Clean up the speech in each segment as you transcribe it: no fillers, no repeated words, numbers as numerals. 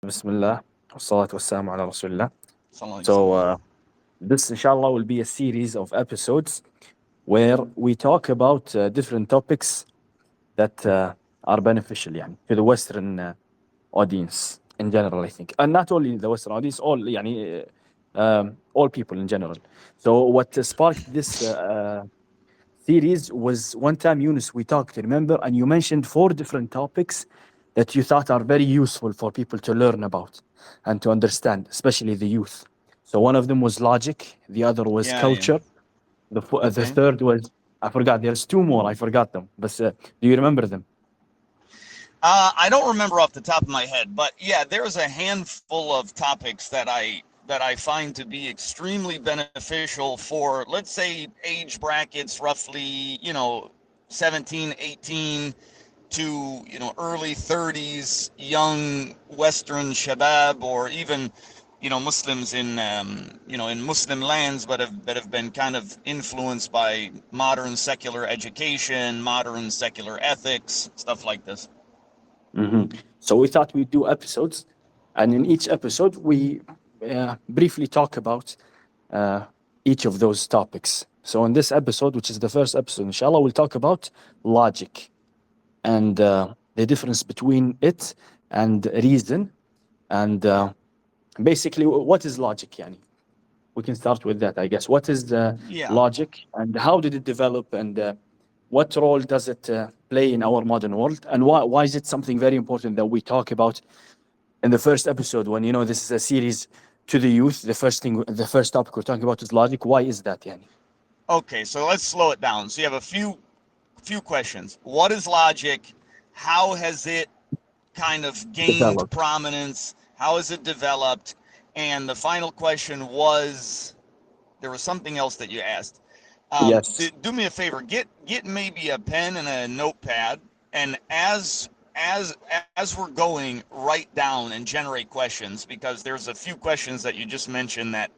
Bismillah, wassalatu wassalamu ala Rasulillah. Sallallahu Alaihi So, Wasallam. this inshallah will be a series of episodes where we talk about different topics that are beneficial يعني, to the Western audience in general, I think. And not only the Western audience, all people in general. So, what sparked this series was one time, Yunus, we talked, remember, and you mentioned four different topics that you thought are very useful for people to learn about and to understand, especially the youth. So one of them was logic, the other was Yeah, yeah. culture, the Okay. third was, I forgot, there's two more, I forgot them, but do you remember them? I don't remember off the top of my head, but yeah, there's a handful of topics that I find to be extremely beneficial for, let's say, age brackets roughly, 17, 18 to, early 30s, young Western shabab, or even, Muslims in, in Muslim lands, but that have been kind of influenced by modern secular education, modern secular ethics, stuff like this. So we thought we'd do episodes, and in each episode, we briefly talk about uh, each of those topics. So in this episode, which is the first episode, inshallah, we'll talk about logic and the difference between it and reason, and basically, what is logic, yani? We can start with that, I guess. What is the Yeah. logic, and how did it develop, and what role does it play in our modern world, and why is it something very important that we talk about in the first episode when this is a series to the youth? The first topic we're talking about is logic. Why is that, yani? Okay, so let's slow it down. So you have a few questions. What is logic? How has it kind of gained Developed. prominence? How has it developed? And the final question was, there was something else that you asked. So Yes. do me a favor, get maybe a pen and a notepad, and as we're going, write down and generate questions, because there's a few questions that you just mentioned that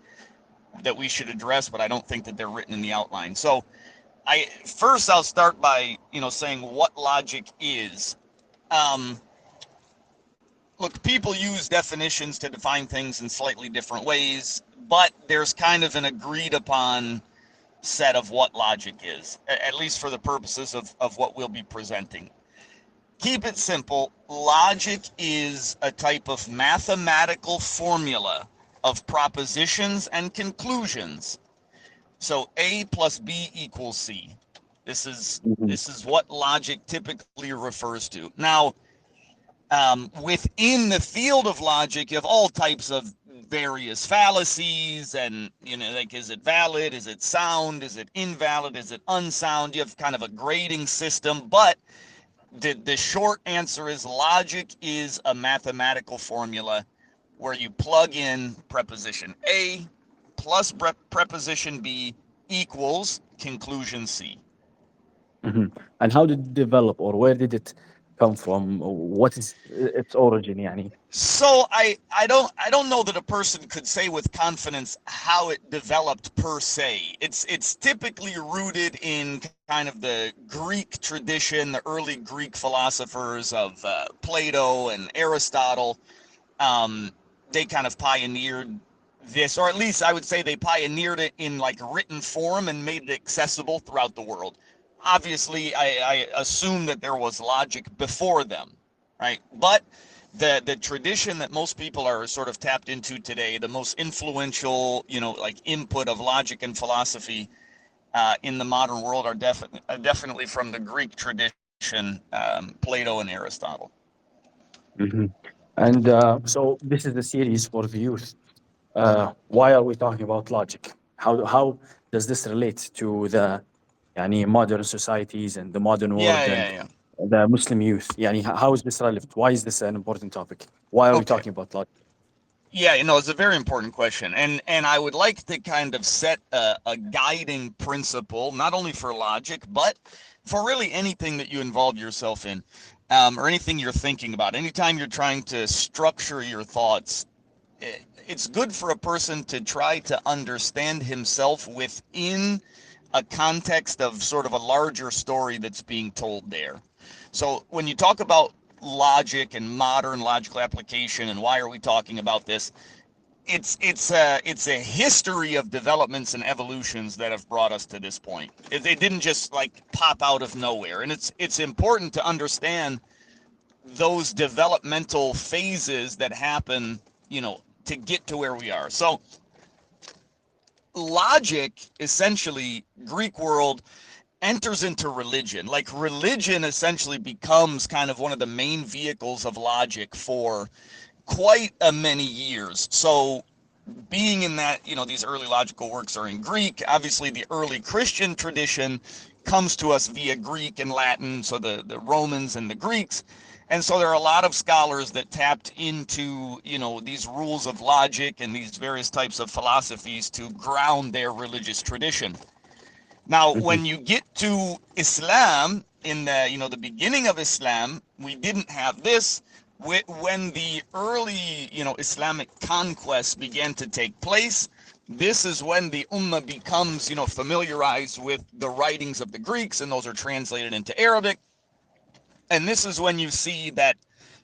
we should address, but I don't think that they're written in the outline. So I'll start by saying what logic is. Um, Look, people use definitions to define things in slightly different ways, but there's kind of an agreed upon set of what logic is, at least for the purposes of what we'll be presenting. Keep it simple. Logic is a type of mathematical formula of propositions and conclusions. So A plus B equals C. This is Mhm. this is what logic typically refers to. Now, within the field of logic, you have all types of various fallacies, and like, is it valid? Is it sound? Is it invalid? Is it unsound? You have kind of a grading system, but the short answer is logic is a mathematical formula where you plug in preposition A plus preposition B equals conclusion C. Mhm. And how did it develop, or where did it come from? What is its origin, yani? So I don't know that a person could say with confidence how it developed per se. It's typically rooted in kind of the Greek tradition, the early Greek philosophers of Plato and Aristotle. Um, they kind of pioneered this, or at least I would say they pioneered it in like written form and made it accessible throughout the world. Obviously, I assume that there was logic before them, right? But the tradition that most people are sort of tapped into today, the most influential, like input of logic and philosophy in the modern world, are definitely from the Greek tradition, Plato and Aristotle. Mhm. And so this is the series for the youth. Why are we talking about logic? How does this relate to the يعني modern societies and the modern Yeah, world yeah, and yeah. the Muslim youth? يعني how is this relevant? Why is this an important topic? Why are we Okay. talking about logic? Yeah, it's a very important question, and I would like to kind of set a guiding principle, not only for logic, but for really anything that you involve yourself in, or anything you're thinking about. Anytime you're trying to structure your thoughts, it's good for a person to try to understand himself within a context of sort of a larger story that's being told there. So when you talk about logic and modern logical application and why are we talking about this, it's a history of developments and evolutions that have brought us to this point. They didn't just like pop out of nowhere, and it's important to understand those developmental phases that happen, to get to where we are. So logic, essentially, Greek world, enters into religion. Like religion essentially becomes kind of one of the main vehicles of logic for quite a many years. So being in that, these early logical works are in Greek. Obviously, the early Christian tradition comes to us via Greek and Latin, so the Romans and the Greeks. And so there are a lot of scholars that tapped into, these rules of logic and these various types of philosophies to ground their religious tradition. Now, when you get to Islam, in the beginning of Islam, we didn't have this. When the early, Islamic conquests began to take place, this is when the Ummah becomes, familiarized with the writings of the Greeks, and those are translated into Arabic. And this is when you see that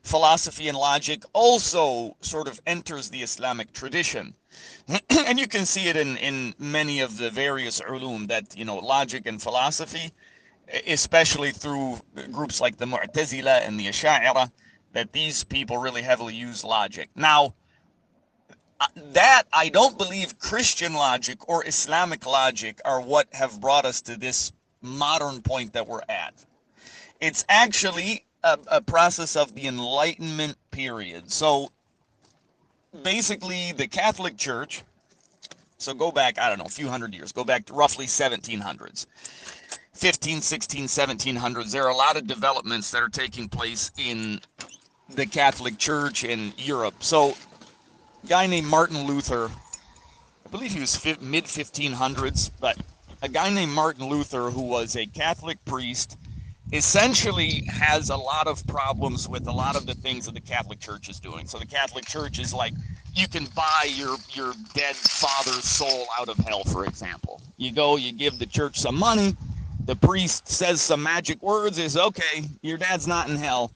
philosophy and logic also sort of enters the Islamic tradition. And you can see it in many of the various ulum that, logic and philosophy, especially through groups like the Mu'tazila and the Ash'ara, that these people really heavily use logic. Now, that I don't believe Christian logic or Islamic logic are what have brought us to this modern point that we're at. It's actually a process of the Enlightenment period. So basically the Catholic Church, so go back, I don't know, a few hundred years, go back to roughly 1700s, 15, 16, 1700s. There are a lot of developments that are taking place in the Catholic Church in Europe. So a guy named Martin Luther, I believe he was mid 1500s, but a guy named Martin Luther, who was a Catholic priest, essentially has a lot of problems with a lot of the things that the Catholic Church is doing. So the Catholic Church is like, you can buy your dead father's soul out of hell, for example. You go, you give the church some money, the priest says some magic words, is okay, your dad's not in hell.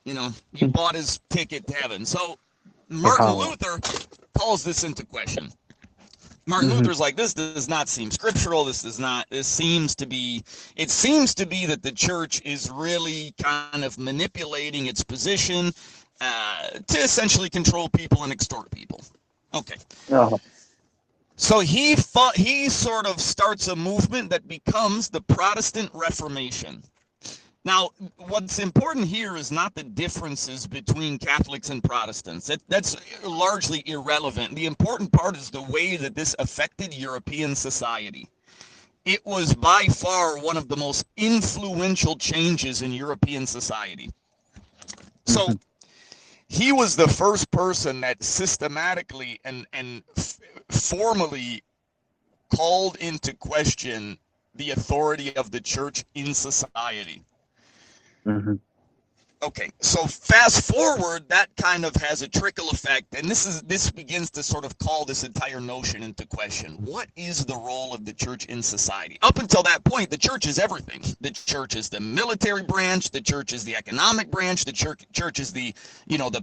You bought his ticket to heaven. So Martin Luther calls this into question. Martin Luther's like, this does not seem scriptural. It seems to be that the church is really kind of manipulating its position to essentially control people and extort people. Okay. Uh-huh. So he sort of starts a movement that becomes the Protestant Reformation. Now, what's important here is not the differences between Catholics and Protestants. That's largely irrelevant. The important part is the way that this affected European society. It was by far one of the most influential changes in European society. So he was the first person that systematically and formally called into question the authority of the church in society. Okay, so fast forward, that kind of has a trickle effect, and this begins to sort of call this entire notion into question. What is the role of the church in society? Up until that point, the church is everything. The church is the military branch, the church is the economic branch, the church is the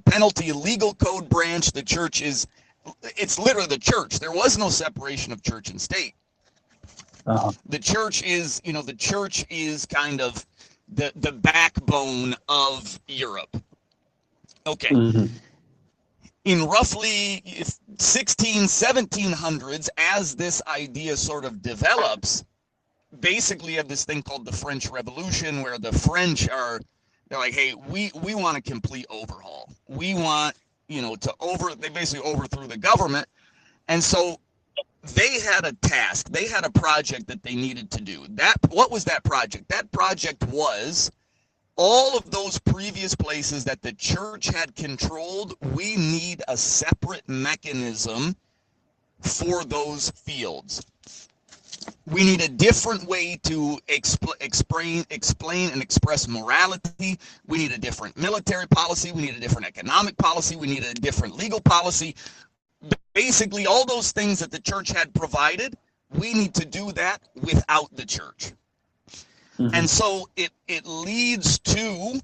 penalty legal code branch, the church it's literally the church. There was no separation of church and state. The church is kind of the backbone of Europe. Okay. In roughly 1700s, as this idea sort of develops, basically you have this thing called the French Revolution, where the French they're like, hey, we want a complete overhaul. We want, they basically overthrew the government. And so they had a task, they had a project that they needed to do. What was that project? That project was all of those previous places that the church had controlled. We need a separate mechanism for those fields. We need a different way to explain and express morality. We need a different military policy. We need a different economic policy. We need a different legal policy. Basically, all those things that the church had provided, we need to do that without the church. And so it leads to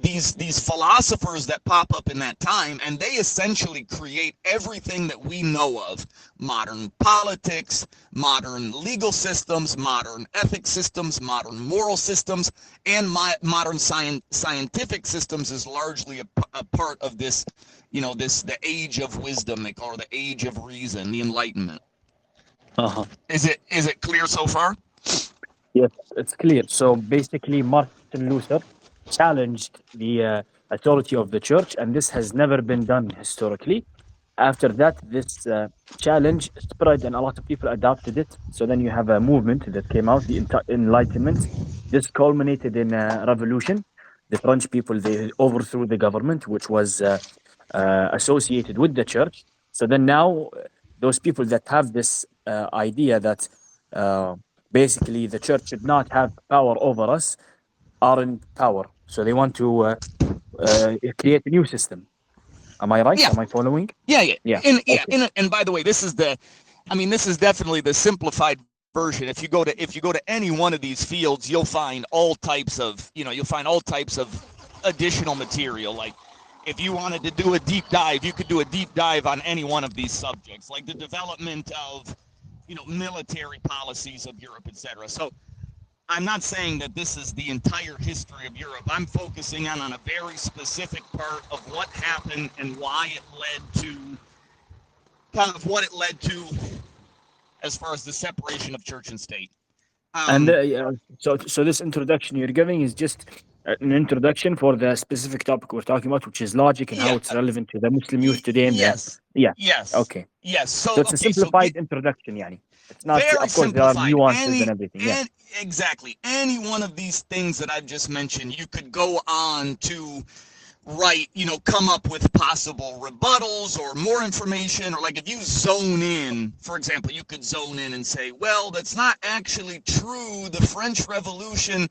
these philosophers that pop up in that time, and they essentially create everything that we know of: modern politics, modern legal systems, modern ethics systems, modern moral systems, and modern scientific systems is largely a part of this, the age of wisdom, they call it the age of reason, the Enlightenment. Uh-huh. Is it clear so far? Yes, it's clear. So basically, Martin Luther challenged the authority of the church, and this has never been done historically. After that, this challenge spread, and a lot of people adopted it. So then you have a movement that came out, the Enlightenment. This culminated in a revolution. The French people, they overthrew the government, which was associated with the church. So then now, those people that have this idea that basically the church should not have power over us are in power. So they want to create a new system. Am I right? Yeah. Am I following? Yeah. Yeah. And by the way, this is definitely the simplified version. If you go to any one of these fields, you'll find all types of additional material. Like, if you wanted to do a deep dive, you could do a deep dive on any one of these subjects, like the development of, military policies of Europe, etc. So I'm not saying that this is the entire history of Europe. I'm focusing on a very specific part of what happened and why it led to as far as the separation of church and state. So this introduction you're giving is just an introduction for the specific topic we're talking about, which is logic and how it's relevant to the Muslim youth today. And yes. Okay. Yes. So it's a simplified introduction, yani. It's not, very of course, there are simplified. nuances and everything. Yeah. Exactly. Any one of these things that I've just mentioned, you could go on to write, come up with possible rebuttals or more information. Or like if you zone in, for example, you could zone in and say, well, that's not actually true. The French Revolution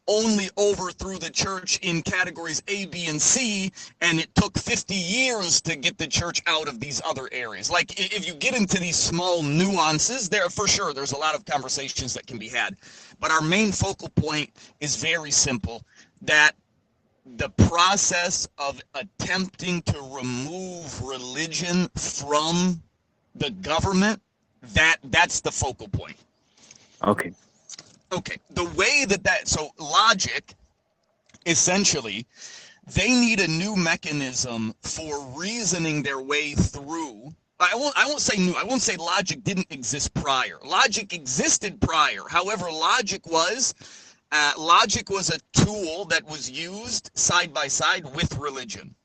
only overthrew the church in categories A, B, and C, and it took 50 years to get the church out of these other areas. Like, if you get into these small nuances, there for sure, there's a lot of conversations that can be had. But our main focal point is very simple, that the process of attempting to remove religion from the government, that's the focal point. Okay, the way so logic, essentially, they need a new mechanism for reasoning their way through. I won't say new. I won't say logic didn't exist prior. Logic existed prior. However, logic was a tool that was used side by side with religion.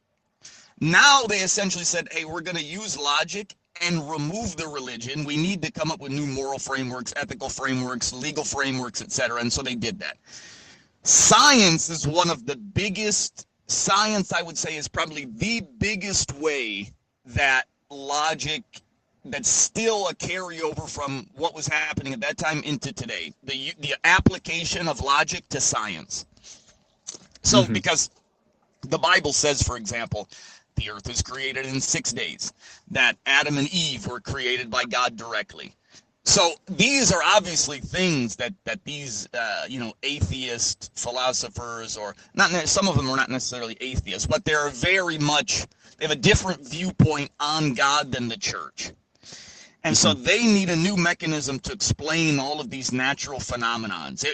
Now they essentially said, hey, we're going to use logic and remove the religion. We need to come up with new moral frameworks, ethical frameworks, legal frameworks, etc. And so they did that. Science is one of the biggest, I would say, is probably the biggest way that logic, that's still a carryover from what was happening at that time into today. The application of logic to science. So because the Bible says, for example, the earth was created in 6 days, that Adam and Eve were created by God directly. So these are obviously things that these atheist philosophers, or not, some of them are not necessarily atheists, but they have a different viewpoint on God than the church. And so they need a new mechanism to explain all of these natural phenomenons.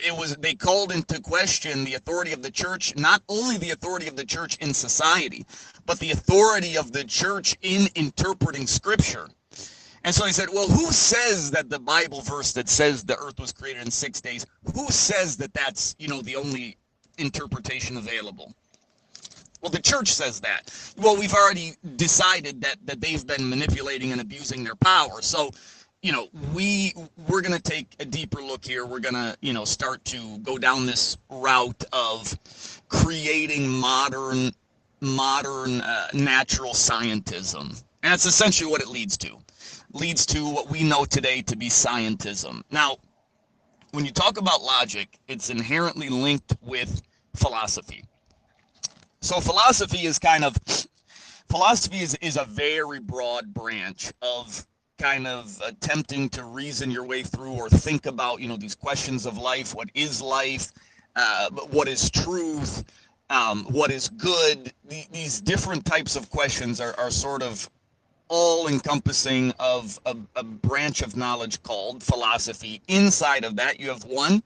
They called into question the authority of the church, not only the authority of the church in society, but the authority of the church in interpreting scripture. And so he said, well, who says that the Bible verse that says the earth was created in 6 days, who says that that's, the only interpretation available? Well, the church says that. Well, we've already decided that they've been manipulating and abusing their power. So, we're going to take a deeper look here. We're going to, start to go down this route of creating modern natural scientism. And that's essentially what it leads to. Leads to what we know today to be scientism. Now, when you talk about logic, it's inherently linked with philosophy. So philosophy is a very broad branch of kind of attempting to reason your way through or think about, these questions of life. What is life? What is truth? what is good. These different types of questions are sort of all encompassing of a branch of knowledge called philosophy. Inside of that, you have one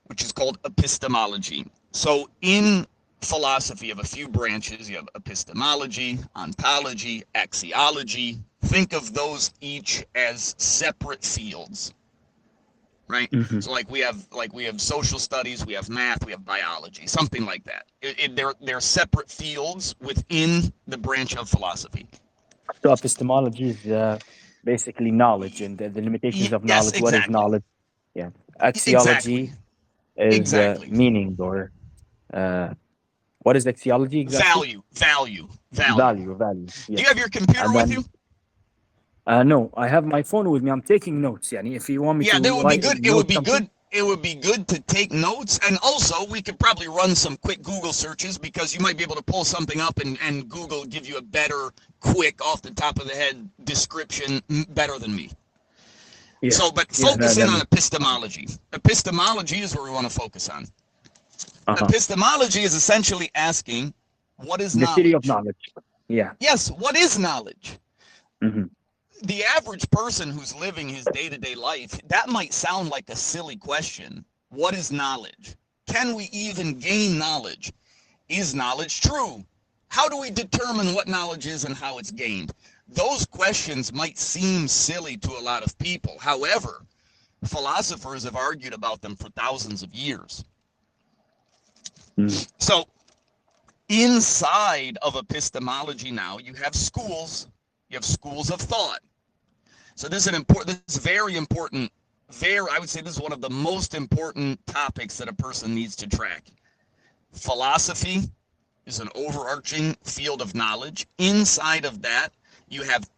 which is called epistemology. So in philosophy, you have a few branches. You have epistemology, ontology, axiology. Think of those each as separate fields, right? Mm-hmm. So like we have social studies, we have math, we have biology, something like that. They're separate fields within the branch of philosophy. So epistemology is basically knowledge and the limitations of Yes, knowledge. What is exactly. knowledge? Yeah. Exactly. Axiology is Exactly. meaning or uh, what is axiology exactly? Value. Value. Do you Yes. have your computer And with then you? no, I have my phone with me. I'm taking notes. Yani, if you want me Yeah, to that would be write good. It note would be something. good. It would be good to take notes, and also we could probably run some quick Google searches because you might be able to pull something up and Google give you a better, quick, off the top of the head description better than me. Yeah. So, but Yeah. focus That in on makes. epistemology. Epistemology is where we want to focus on. Uh-huh. Epistemology is essentially asking, what is The theory of knowledge? knowledge. Yeah. Yes, what is knowledge? Mm-hmm. The average person who's living his day-to-day life, that might sound like a silly question. What is knowledge? Can we even gain knowledge? Is knowledge true? How do we determine what knowledge is and how it's gained? Those questions might seem silly to a lot of people. However, philosophers have argued about them for thousands of years. Mm-hmm. So inside of epistemology now, you have schools. You have schools of thought. So this is very important. I would say this is one of the most important topics that a person needs to track. Philosophy is an overarching field of knowledge. Inside of that, you have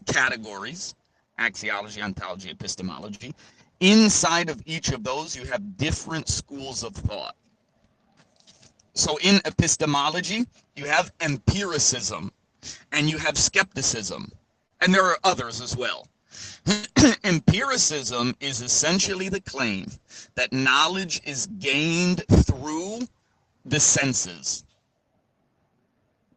categories: axiology, ontology, epistemology. Inside of each of those, you have different schools of thought. So in epistemology, you have empiricism and you have skepticism, and there are others as well. Empiricism is essentially the claim that knowledge is gained through the senses.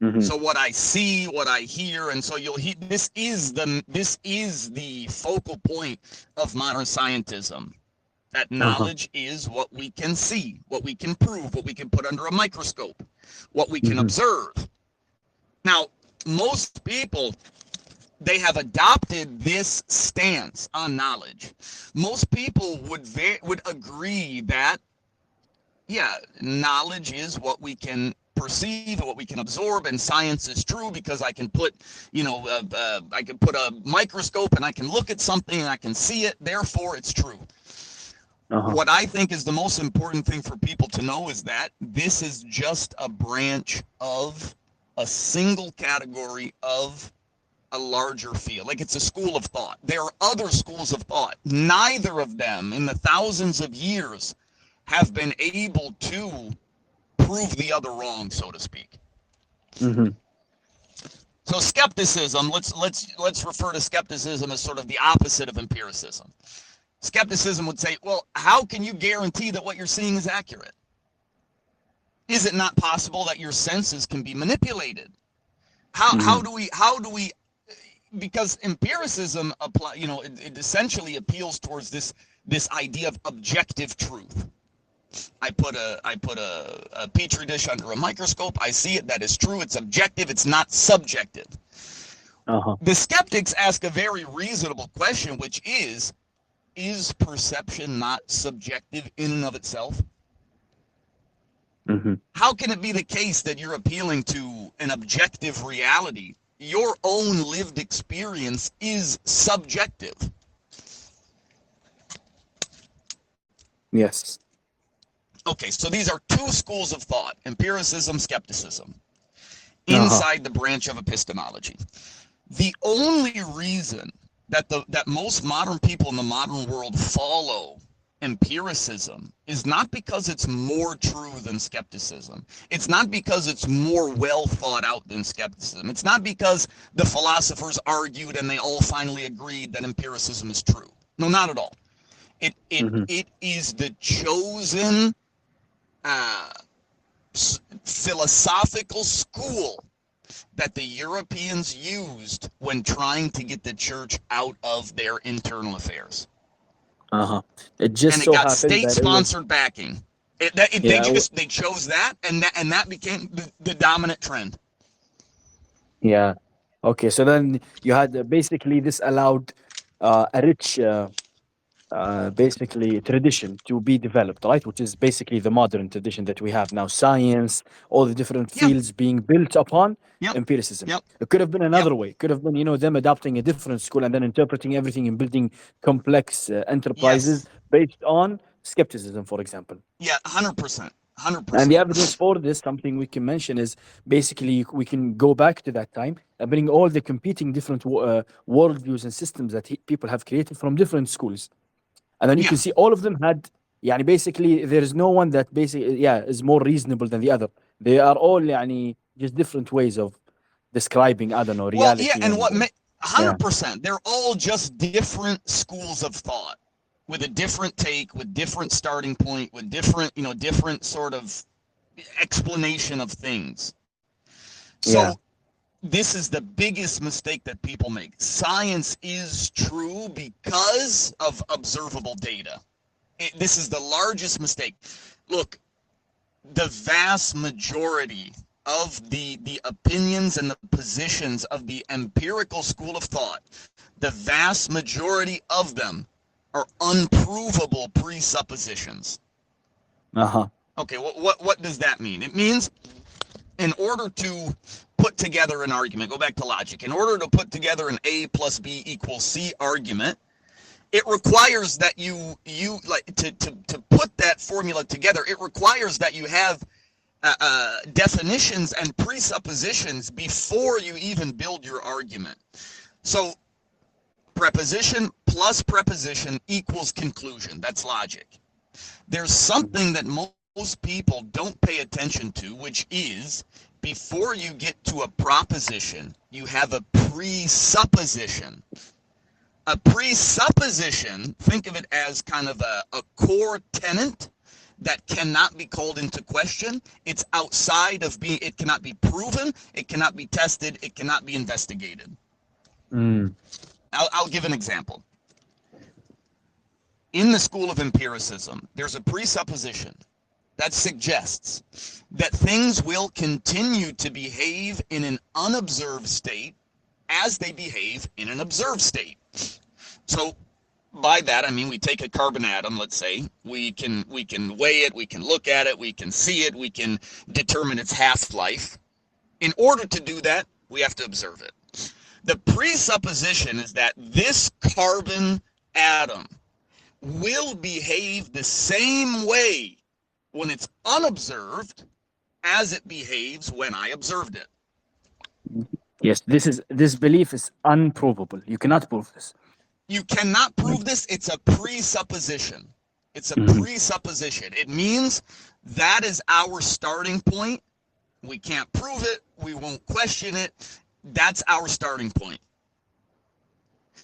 Mm-hmm. So what I see, what I hear, and so you'll hear this is the focal point of modern scientism. That knowledge is what we can see, what we can prove, what we can put under a microscope, what we can observe. Now, most people, they have adopted this stance on knowledge. Most people would agree that, yeah, knowledge is what we can perceive and what we can absorb, and science is true because I can put, I can put a microscope and I can look at something and I can see it, therefore it's true. What I think is the most important thing for people to know is that this is just a branch of a single category of a larger field. Like it's a school of thought. There are other schools of thought. Neither of them in the thousands of years have been able to prove the other wrong, so to speak. Mm-hmm. So skepticism, let's refer to skepticism as sort of the opposite of empiricism. Skepticism would say, well, how can you guarantee that what you're seeing is accurate? Is it not possible that your senses can be manipulated? How do we, because empiricism it essentially appeals towards this idea of objective truth. I put a petri dish under a microscope, I see it, that is true, it's objective, it's not subjective. The skeptics ask a very reasonable question, which is perception not subjective in and of itself? How can it be the case that you're appealing to an objective reality? Your own lived experience is subjective. Yes. Okay, so these are two schools of thought: empiricism, skepticism, inside the branch of epistemology. The only reason that most modern people in the modern world follow empiricism is not because it's more true than skepticism. It's not because it's more well thought out than skepticism. It's not because the philosophers argued and they all finally agreed that empiricism is true. No, not at all. It is the chosen philosophical school that the Europeans used when trying to get the church out of their internal affairs. It just And it so got happened that it was, state-sponsored backing. yeah, They chose that, and that became the dominant trend. yeah. Okay, so then you had basically this allowed a rich basically tradition to be developed, right? Which is basically the modern tradition that we have now. Science, all the different Yeah. fields being built upon Yep. empiricism. Yep. It could have been another way. It could have been, them adopting a different school and then interpreting everything and building complex enterprises based on skepticism, for example. Yeah, 100%. 100%. And the evidence for this, something we can mention, is basically we can go back to that time and bring all the competing different worldviews and systems that people have created from different schools. And then you can see all of them had, basically, there is no one that basically, is more reasonable than the other. They are all, just different ways of describing, I don't know, reality. Well, yeah, and 100%. They're all just different schools of thought with a different take, with different starting point, with different, different sort of explanation of things. So this is the biggest mistake that people make. Science is true because of observable data. This is the largest mistake. Look, the vast majority of the opinions and the positions of the empirical school of thought, the vast majority of them are unprovable presuppositions. Okay, what does that mean? It means in order to put together an argument, go back to logic, in order to put together an A plus B equals C argument, it requires that you like to put that formula together, it requires that you have definitions and presuppositions before you even build your argument. So preposition plus preposition equals conclusion. That's logic. There's something that most people don't pay attention to, which is before you get to a proposition, you have a presupposition. A presupposition, think of it as kind of a core tenet that cannot be called into question. It's outside of being, it cannot be proven, it cannot be tested, it cannot be investigated. I'll give an example. In the school of empiricism, there's a presupposition that suggests that things will continue to behave in an unobserved state as they behave in an observed state. So by that, I mean, we take a carbon atom, let's say, we can weigh it, we can look at it, we can see it, we can determine its half-life. In order to do that, we have to observe it. The presupposition is that this carbon atom will behave the same way when it's unobserved as it behaves when I observed it. Yes, this belief is unprovable. You cannot prove this. You cannot prove this. It's a presupposition. It's a presupposition. It means that is our starting point. We can't prove it. We won't question it. That's our starting point.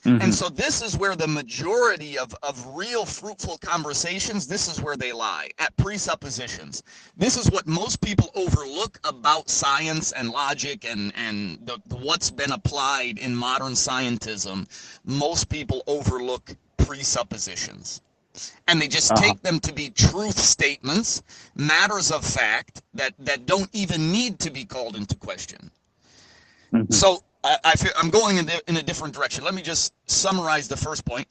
And so this is where the majority of real fruitful conversations, this is where they lie, at presuppositions. This is what most people overlook about science and logic and what's been applied in modern scientism. Most people overlook presuppositions. And they just take them to be truth statements, matters of fact that don't even need to be called into question. So I feel I'm going in a different direction. Let me just summarize the first point.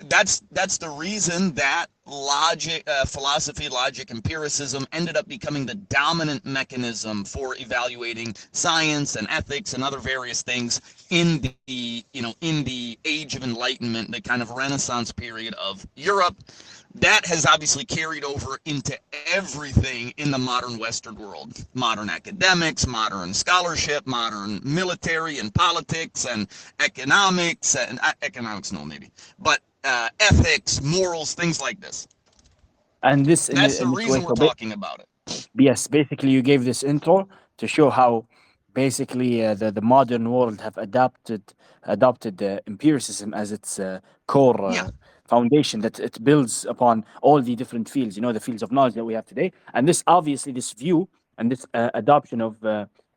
That's the reason that logic, philosophy, logic, empiricism ended up becoming the dominant mechanism for evaluating science and ethics and other various things in the Age of Enlightenment, the kind of Renaissance period of Europe. That has obviously carried over into everything in the modern Western world. Modern academics, modern scholarship, modern military and politics and economics, and ethics, morals, things like this. And that's the reason we're talking about it. Yes, basically you gave this intro to show how basically the modern world have adopted empiricism as its core foundation that it builds upon all the different fields, the fields of knowledge that we have today. And this, obviously, this view and this adoption of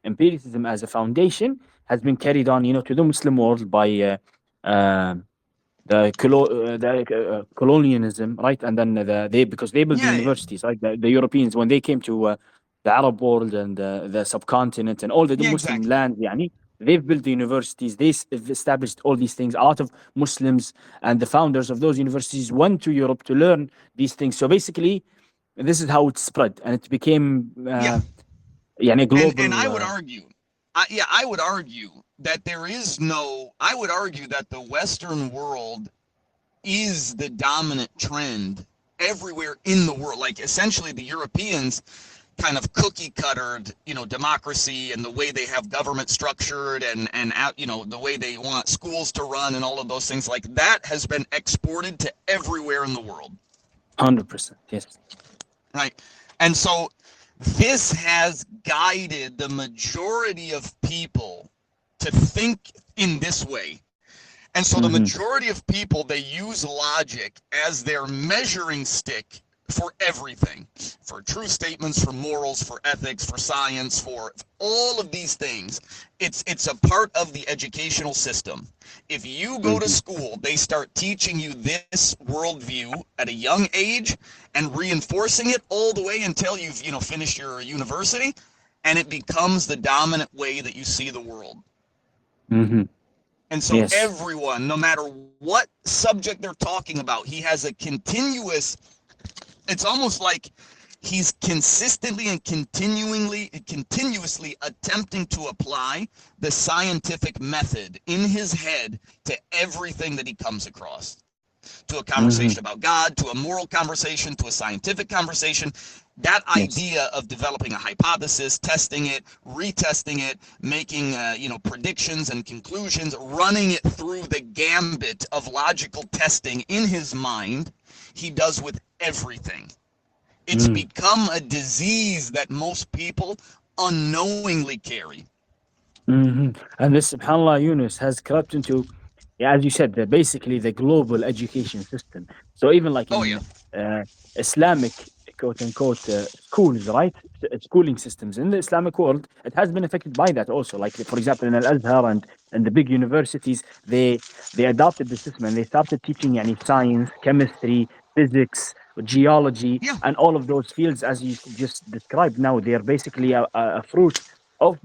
empiricism as a foundation has been carried on, to the Muslim world by uh, the colonialism, right? And then they because they built the Yeah, yeah, universities, right? The Europeans, when they came to the Arab world and the subcontinent and all the yeah, Muslim exactly. lands, yani, they've built the universities. Have established all these things. A lot of Muslims and the founders of those universities went to Europe to learn these things. So basically, this is how it spread, and it became Yeah, yani and I global. would argue, I would argue that there is no. I would argue that the Western world is the dominant trend everywhere in the world. Like essentially, the Europeans kind of cookie cuttered, democracy and the way they have government structured and out, the way they want schools to run and all of those things like that has been exported to everywhere in the world. 100%. Yes. Right. And so this has guided the majority of people to think in this way. And so the Hmm. majority of people, they use logic as their measuring stick for everything, for truth statements, for morals, for ethics, for science, for all of these things. It's a part of the educational system. If you go to Hmm. school, they start teaching you this worldview at a young age and reinforcing it all the way until you've finished your university, and it becomes the dominant way that you see the world. Hmm. And so Yes. everyone, no matter what subject they're talking about, he has a continuous, it's almost like he's consistently and continuously attempting to apply the scientific method in his head to everything that he comes across. To a Hmm. conversation about God, to a moral conversation, to a scientific conversation. That Yes. idea of developing a hypothesis, testing it, retesting it, making predictions and conclusions, running it through the gambit of logical testing in his mind, he does with everything. It's Mm. become a disease that most people unknowingly carry. Hmm. And this, subhanAllah, Yunus, has crept into, yeah, as you said, basically the global education system. So even like Oh yeah. in Islamic, quote unquote, schools, right? Schooling systems in the Islamic world, it has been affected by that also. Like, for example, in Al Azhar and the big universities, they adopted the system and they started teaching yani, science, chemistry, physics, geology, Yeah. and all of those fields, as you just described now. They are basically a fruit of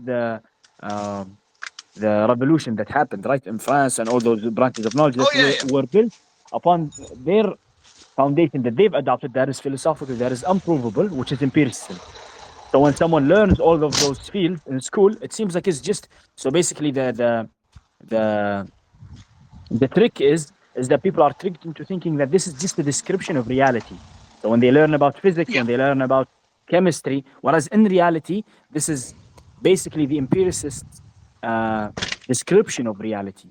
um, the revolution that happened right in France, and all those branches of knowledge Oh that yeah, were, yeah. were built upon their foundation that they've adopted, that is philosophical, that is unprovable, which is empiricism. So when someone learns all of those fields in school, it seems like it's just, so basically the the trick is that people are tricked into thinking that this is just a description of reality. So when they learn about physics, Yeah. when they learn about chemistry, whereas in reality, this is basically the empiricist's uh, description of reality.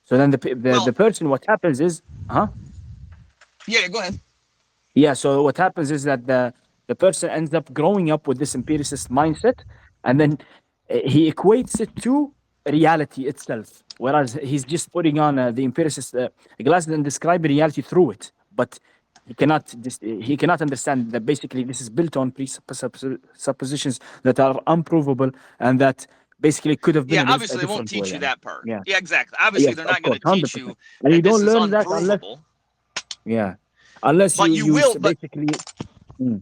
So then the Well, person, what happens is, huh? yeah, go ahead. Yeah. So what happens is that the person ends up growing up with this empiricist mindset, and then he equates it to reality itself. Whereas he's just putting on the empiricist glasses and describing reality through it, but he cannot understand that basically this is built on suppositions that are unprovable and that basically could have been Yeah, a obviously they won't different way. teach you Yani. that part. Yeah. Yeah, exactly. Obviously Yes, they're of not going course, to teach you 100%. And you that this don't is learn that unless, unprovable, yeah, unless but basically. Mm.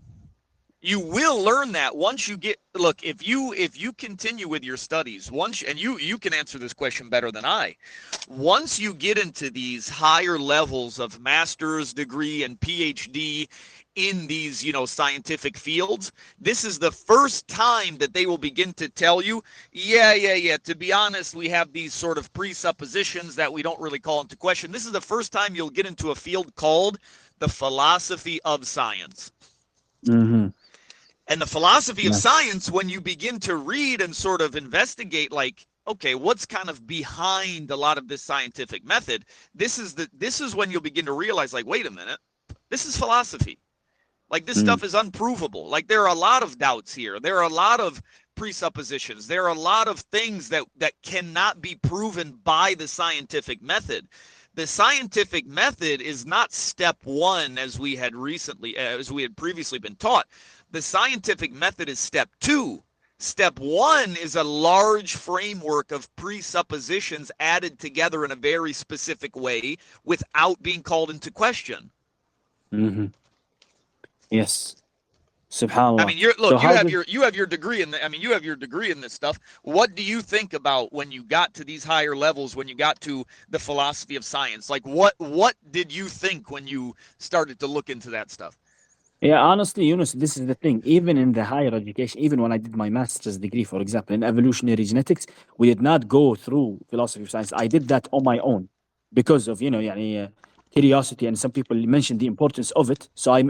you will learn that once you get, look, if you continue with your studies, once, and you can answer this question better than I, once you get into these higher levels of master's degree and PhD in these scientific fields, this is the first time that they will begin to tell you, yeah, to be honest, we have these sort of presuppositions that we don't really call into question. This is the first time you'll get into a field called the philosophy of science. Hmm. And the philosophy of Yeah. science, when you begin to read and sort of investigate, like, okay, what's kind of behind a lot of this scientific method, this is when you'll begin to realize, like, wait a minute, this is philosophy. Like, this Mm. stuff is unprovable. Like, there are a lot of doubts here. There are a lot of presuppositions. There are a lot of things that cannot be proven by the scientific method. The scientific method is not step one, as we had previously been taught. The scientific method is step 2. Step 1 is a large framework of presuppositions added together in a very specific way without being called into question. Mm-hmm. Yes. I Subhanallah. mean, So you how have did your degree in you have your degree in this stuff. What do you think about when you got to these higher levels, when you got to the philosophy of science? Like what did you think when you started to look into that stuff? Yeah, honestly, Yunus, this is the thing. Even in the higher education, even when I did my master's degree, for example, in evolutionary genetics, we did not go through philosophy of science. I did that on my own because of, يعني, curiosity, and some people mentioned the importance of it. So I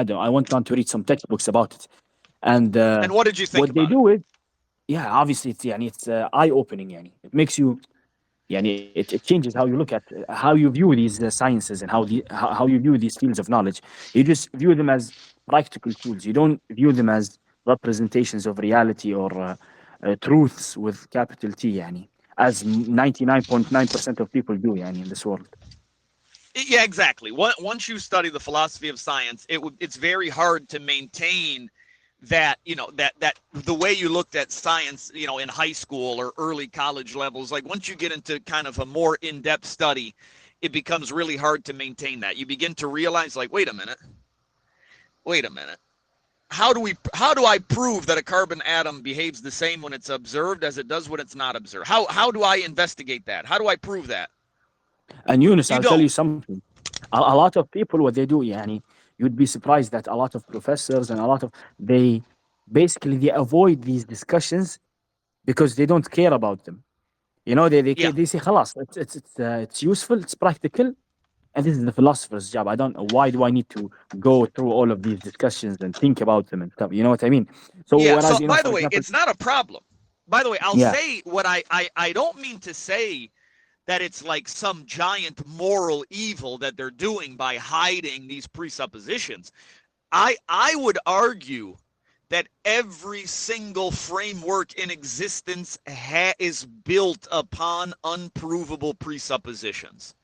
don't. I went on to read some textbooks about it, and And what did you think what they about it? do is, yeah, obviously it's eye-opening. يعني. It makes you, يعني, it changes how you look at how you view these sciences, and how you view these fields of knowledge. You just view them as practical tools. You don't view them as representations of reality, or truths with capital T, يعني, as 99.9% of people do, يعني, in this world. Yeah, exactly. Once you study the philosophy of science, it's very hard to maintain that, that the way you looked at science, in high school or early college levels. Like once you get into kind of a more in-depth study, it becomes really hard to maintain that. You begin to realize, like, wait a minute. How do I prove that a carbon atom behaves the same when it's observed as it does when it's not observed? How do I investigate that? How do I prove that? And Yunus, You I'll tell don't. you something. A lot of people, what they do, يعني, you'd be surprised that a lot of professors, and they basically they avoid these discussions because they don't care about them. Yeah. They say, خلاص, it's useful, it's practical, and this is the philosopher's job. I don't know, why do I need to go through all of these discussions and think about them and stuff? You know what I mean? So Yeah. whereas, So, by the for way, example, it's not a problem. By the way, I'll yeah, say what I don't mean to say that it's like some giant moral evil that they're doing by hiding these presuppositions. I would argue that every single framework in existence is built upon unprovable presuppositions.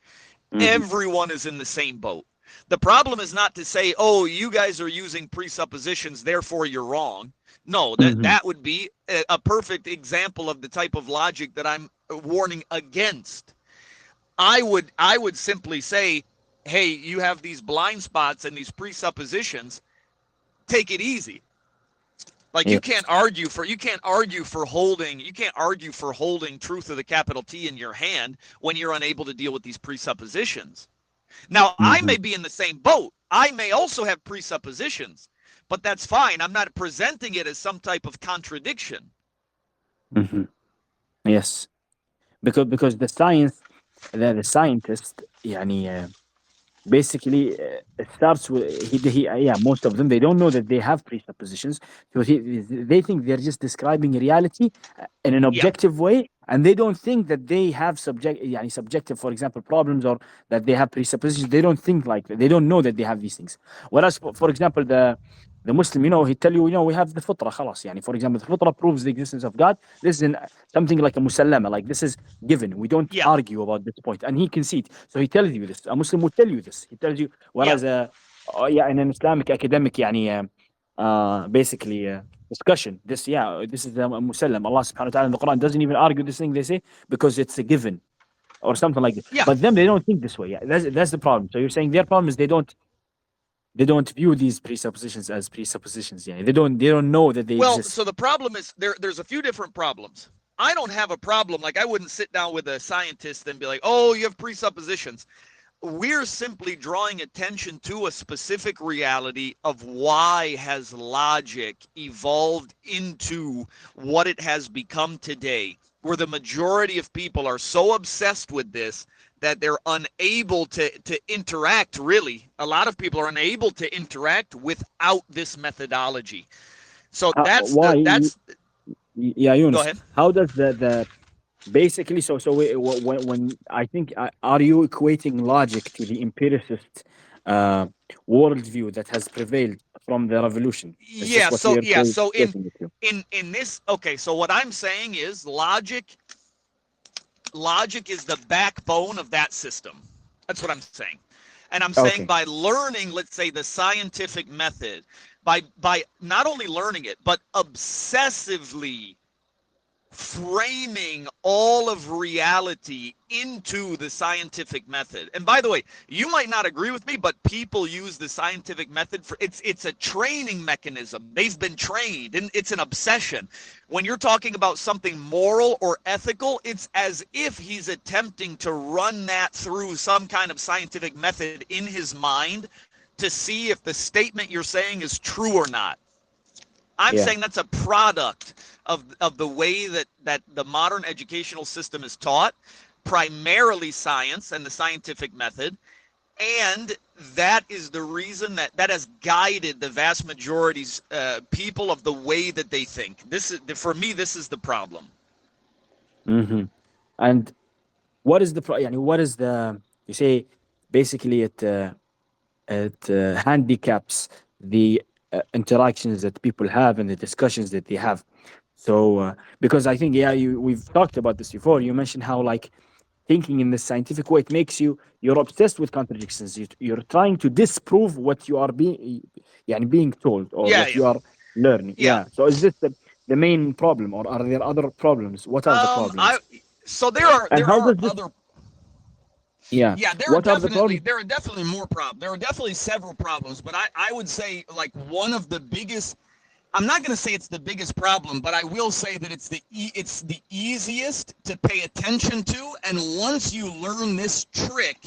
hmm, Everyone is in the same boat. The problem is not to say, oh, you guys are using presuppositions, therefore you're wrong. No, that hmm, that would be a perfect example of the type of logic that I'm warning against. I would simply say, hey, you have these blind spots and these presuppositions. Take it easy. Like yeah, you can't argue for holding truth of the capital T in your hand when you're unable to deal with these presuppositions. Now, I hmm, may be in the same boat. I may also have presuppositions, but that's fine. I'm not presenting it as some type of contradiction. hmm, yes, because the scientist, يعني, basically, it starts with yeah, most of them, they don't know that they have presuppositions, so they think they're just describing reality in an Yeah. objective way, and they don't think that they have يعني, subjective, for example, problems, or that they have presuppositions. They don't think like that. They don't know that they have these things. Whereas, for example, the Muslim, he tell you, we have the fitrah, خلاص, يعني, for example, the fitrah proves the existence of God. This is something like a musallama, like this is given. We don't Yeah. argue about this point, and he concedes. So he tells you this. A Muslim will tell you this. He tells you. Yeah. Whereas, yeah, in an Islamic academic, يعني, basically, discussion. This is a musallam. Allah Subhanahu wa Taala in the Quran doesn't even argue this thing. They say because it's a given or something like this. Yeah. But them, they don't think this way. Yeah, that's the problem. So you're saying their problem is they don't view these presuppositions as presuppositions. Yeah, they don't know that they Well, exist. so the problem is there's a few different problems. I don't have a problem. Like I wouldn't sit down with a scientist and be like, "Oh, you have presuppositions." We're simply drawing attention to a specific reality of why has logic evolved into what it has become today, where the majority of people are so obsessed with this that they're unable to interact. Really, a lot of people are unable to interact without this methodology. So Why? that's Yeah, go Yunus. ahead. How does the basically, when I think, are you equating logic to the empiricist uh, worldview that has prevailed from the revolution? Is this Yeah, what so you're yeah, so equating it to? in this, okay, so what I'm saying is logic is the backbone of that system. That's what I'm saying. And I'm saying Okay. by learning, let's say, the scientific method, by not only learning it, but obsessively framing all of reality into the scientific method. And by the way, you might not agree with me, but people use the scientific method for it's a training mechanism. They've been trained, and it's an obsession. When you're talking about something moral or ethical, it's as if he's attempting to run that through some kind of scientific method in his mind to see if the statement you're saying is true or not. I'm saying that's a product of the way that the modern educational system is taught, primarily science and the scientific method. And that is the reason that has guided the vast majority's people of the way that they think. This is, for me, this is the problem. Mm-hmm. And what is the what is the, you say, basically it handicaps the interactions that people have and the discussions that they have. So because I think, yeah, we've talked about this before. You mentioned how, like, thinking in the scientific way, it makes you're obsessed with contradictions. You're trying to disprove what you are being told, or Yeah, what you are learning. yeah. Yeah. So is this the main problem, or are there other problems? What are the problems? So And there how are does this? other. Yeah. Yeah, What are the problems? there are definitely more problems. There are definitely several problems, but I would say, like, one of the biggest, I'm not going to say it's the biggest problem, but I will say that it's the easiest to pay attention to, and once you learn this trick,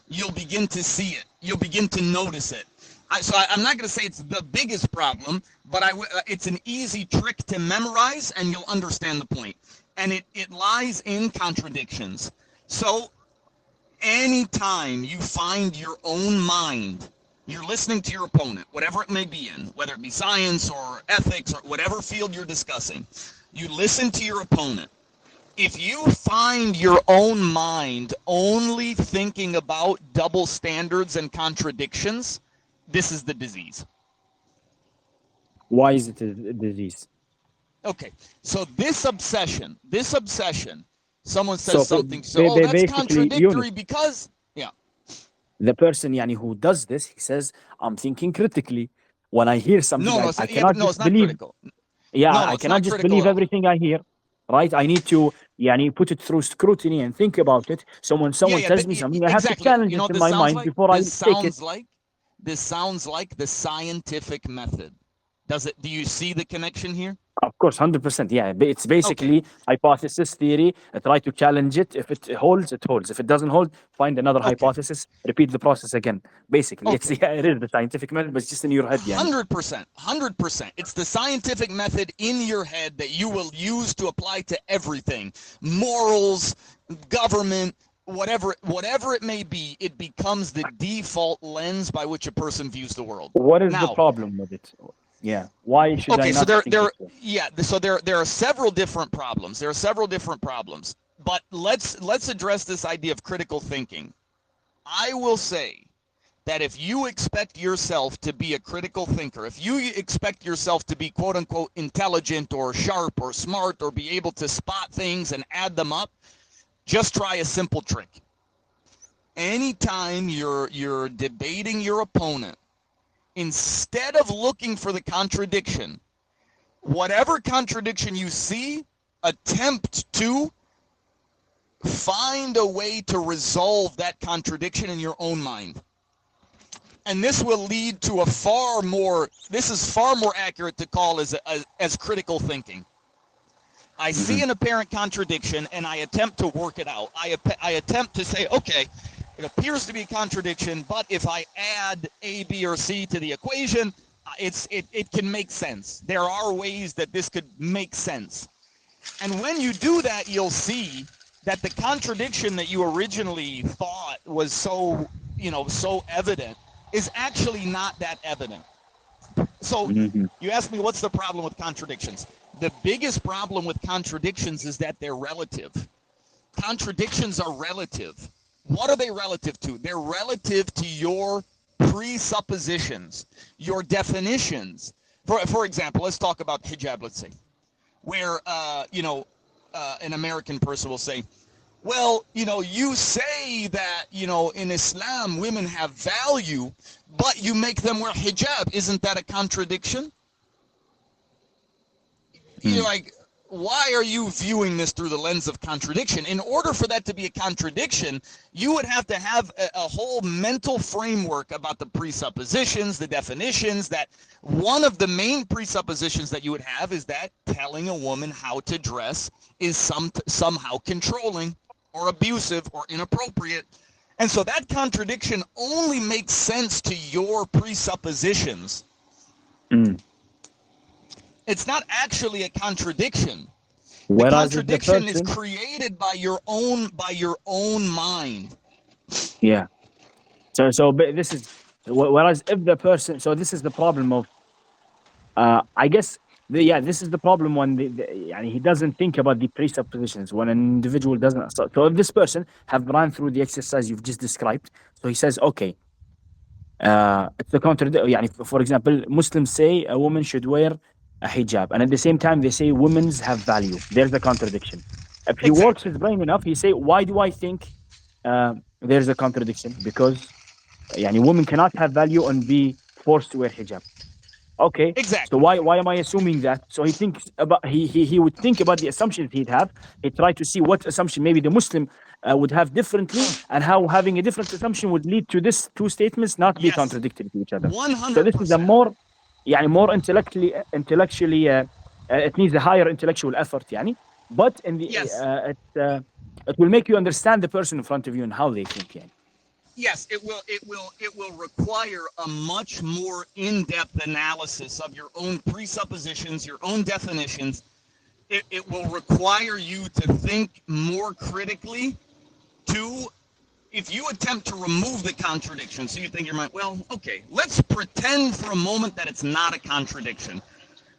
you'll begin to see it. You'll begin to notice it. I'm not going to say it's the biggest problem, but it's an easy trick to memorize, and you'll understand the point. And it lies in contradictions. So anytime you find your own mind, you're listening to your opponent, whatever it may be in, whether it be science or ethics or whatever field you're discussing, you listen to your opponent. If you find your own mind only thinking about double standards and contradictions, this is the disease. Why is it a disease? Okay, so this obsession, someone So says something, so, oh, that's basically, contradictory because, yeah. the person, yani, who does this, he says, I'm thinking critically. When I hear something, No, no, I yeah, but cannot no, just it's not believe. critical. Yeah, No, I it's cannot not just critical believe at all. everything I hear, right? I need to, yani, put it through scrutiny and think about it. So when someone tells me something, I have to Exactly. challenge You know it what in this my sounds mind like? before I take it. This sounds like the scientific method. Do you see the connection here? Of course, 100%. Yeah, it's Okay. basically hypothesis theory. Try to challenge it. If it holds, it holds. If it doesn't hold, find another Okay. hypothesis. Repeat the process again. Basically, Okay. it is the scientific method, but it's just in your head. Yeah. 100%. It's the scientific method in your head that you will use to apply to everything. Morals, government, whatever it may be, it becomes the default lens by which a person views the world. What is the problem with it? Yeah. Why should I Okay, so not think this way? so there are several different problems. But let's address this idea of critical thinking. I will say that if you expect yourself to be a critical thinker, if you expect yourself to be quote unquote intelligent or sharp or smart or be able to spot things and add them up, just try a simple trick. Anytime you're debating your opponent, instead of looking for the contradiction, whatever contradiction you see, attempt to find a way to resolve that contradiction in your own mind. And this will lead to this is far more accurate to call as critical thinking. I see an apparent contradiction and I attempt to work it out. I attempt to say, okay, it appears to be a contradiction, but if I add A, B, or C to the equation, it can make sense. There are ways that this could make sense. And when you do that, you'll see that the contradiction that you originally thought was so evident is actually not that evident. So you ask me, what's the problem with contradictions? The biggest problem with contradictions is that they're relative. Contradictions are relative. What are they relative to? They're relative to your presuppositions, your definitions. For example, let's talk about hijab, let's say, where, an American person will say, well, you say that, in Islam, women have value, but you make them wear hijab. Isn't that a contradiction? You're like, why are you viewing this through the lens of contradiction? In order for that to be a contradiction, you would have to have a whole mental framework about the presuppositions, the definitions. That one of the main presuppositions that you would have is that telling a woman how to dress is somehow controlling or abusive or inappropriate. And so that contradiction only makes sense to your presuppositions. It's not actually a contradiction. The contradiction is created by your own mind. Yeah. So but this is, whereas if the person, so this is the problem of, I guess, this is the problem when he doesn't think about the presuppositions, when an individual doesn't. So if this person have run through the exercise you've just described, so he says, okay, it's a contradiction. For example, Muslims say a woman should wear a hijab, and at the same time they say women's have value. There's a contradiction. If he works his brain enough, he say, why do I think there's a contradiction? Because women cannot have value and be forced to wear hijab. Okay, exactly. So why am I assuming that? So he thinks about he would think about the assumptions he'd have. He'd try to see what assumption maybe the Muslim would have differently, and how having a different assumption would lead to this two statements not be contradictory to each other. 100%. So this is a more intellectually it needs a higher intellectual effort, but in the it will make you understand the person in front of you and how they think. Yes, it will require a much more in-depth analysis of your own presuppositions, your own definitions. It will require you to think more critically if you attempt to remove the contradiction. So you think in your mind, well, okay, let's pretend for a moment that it's not a contradiction.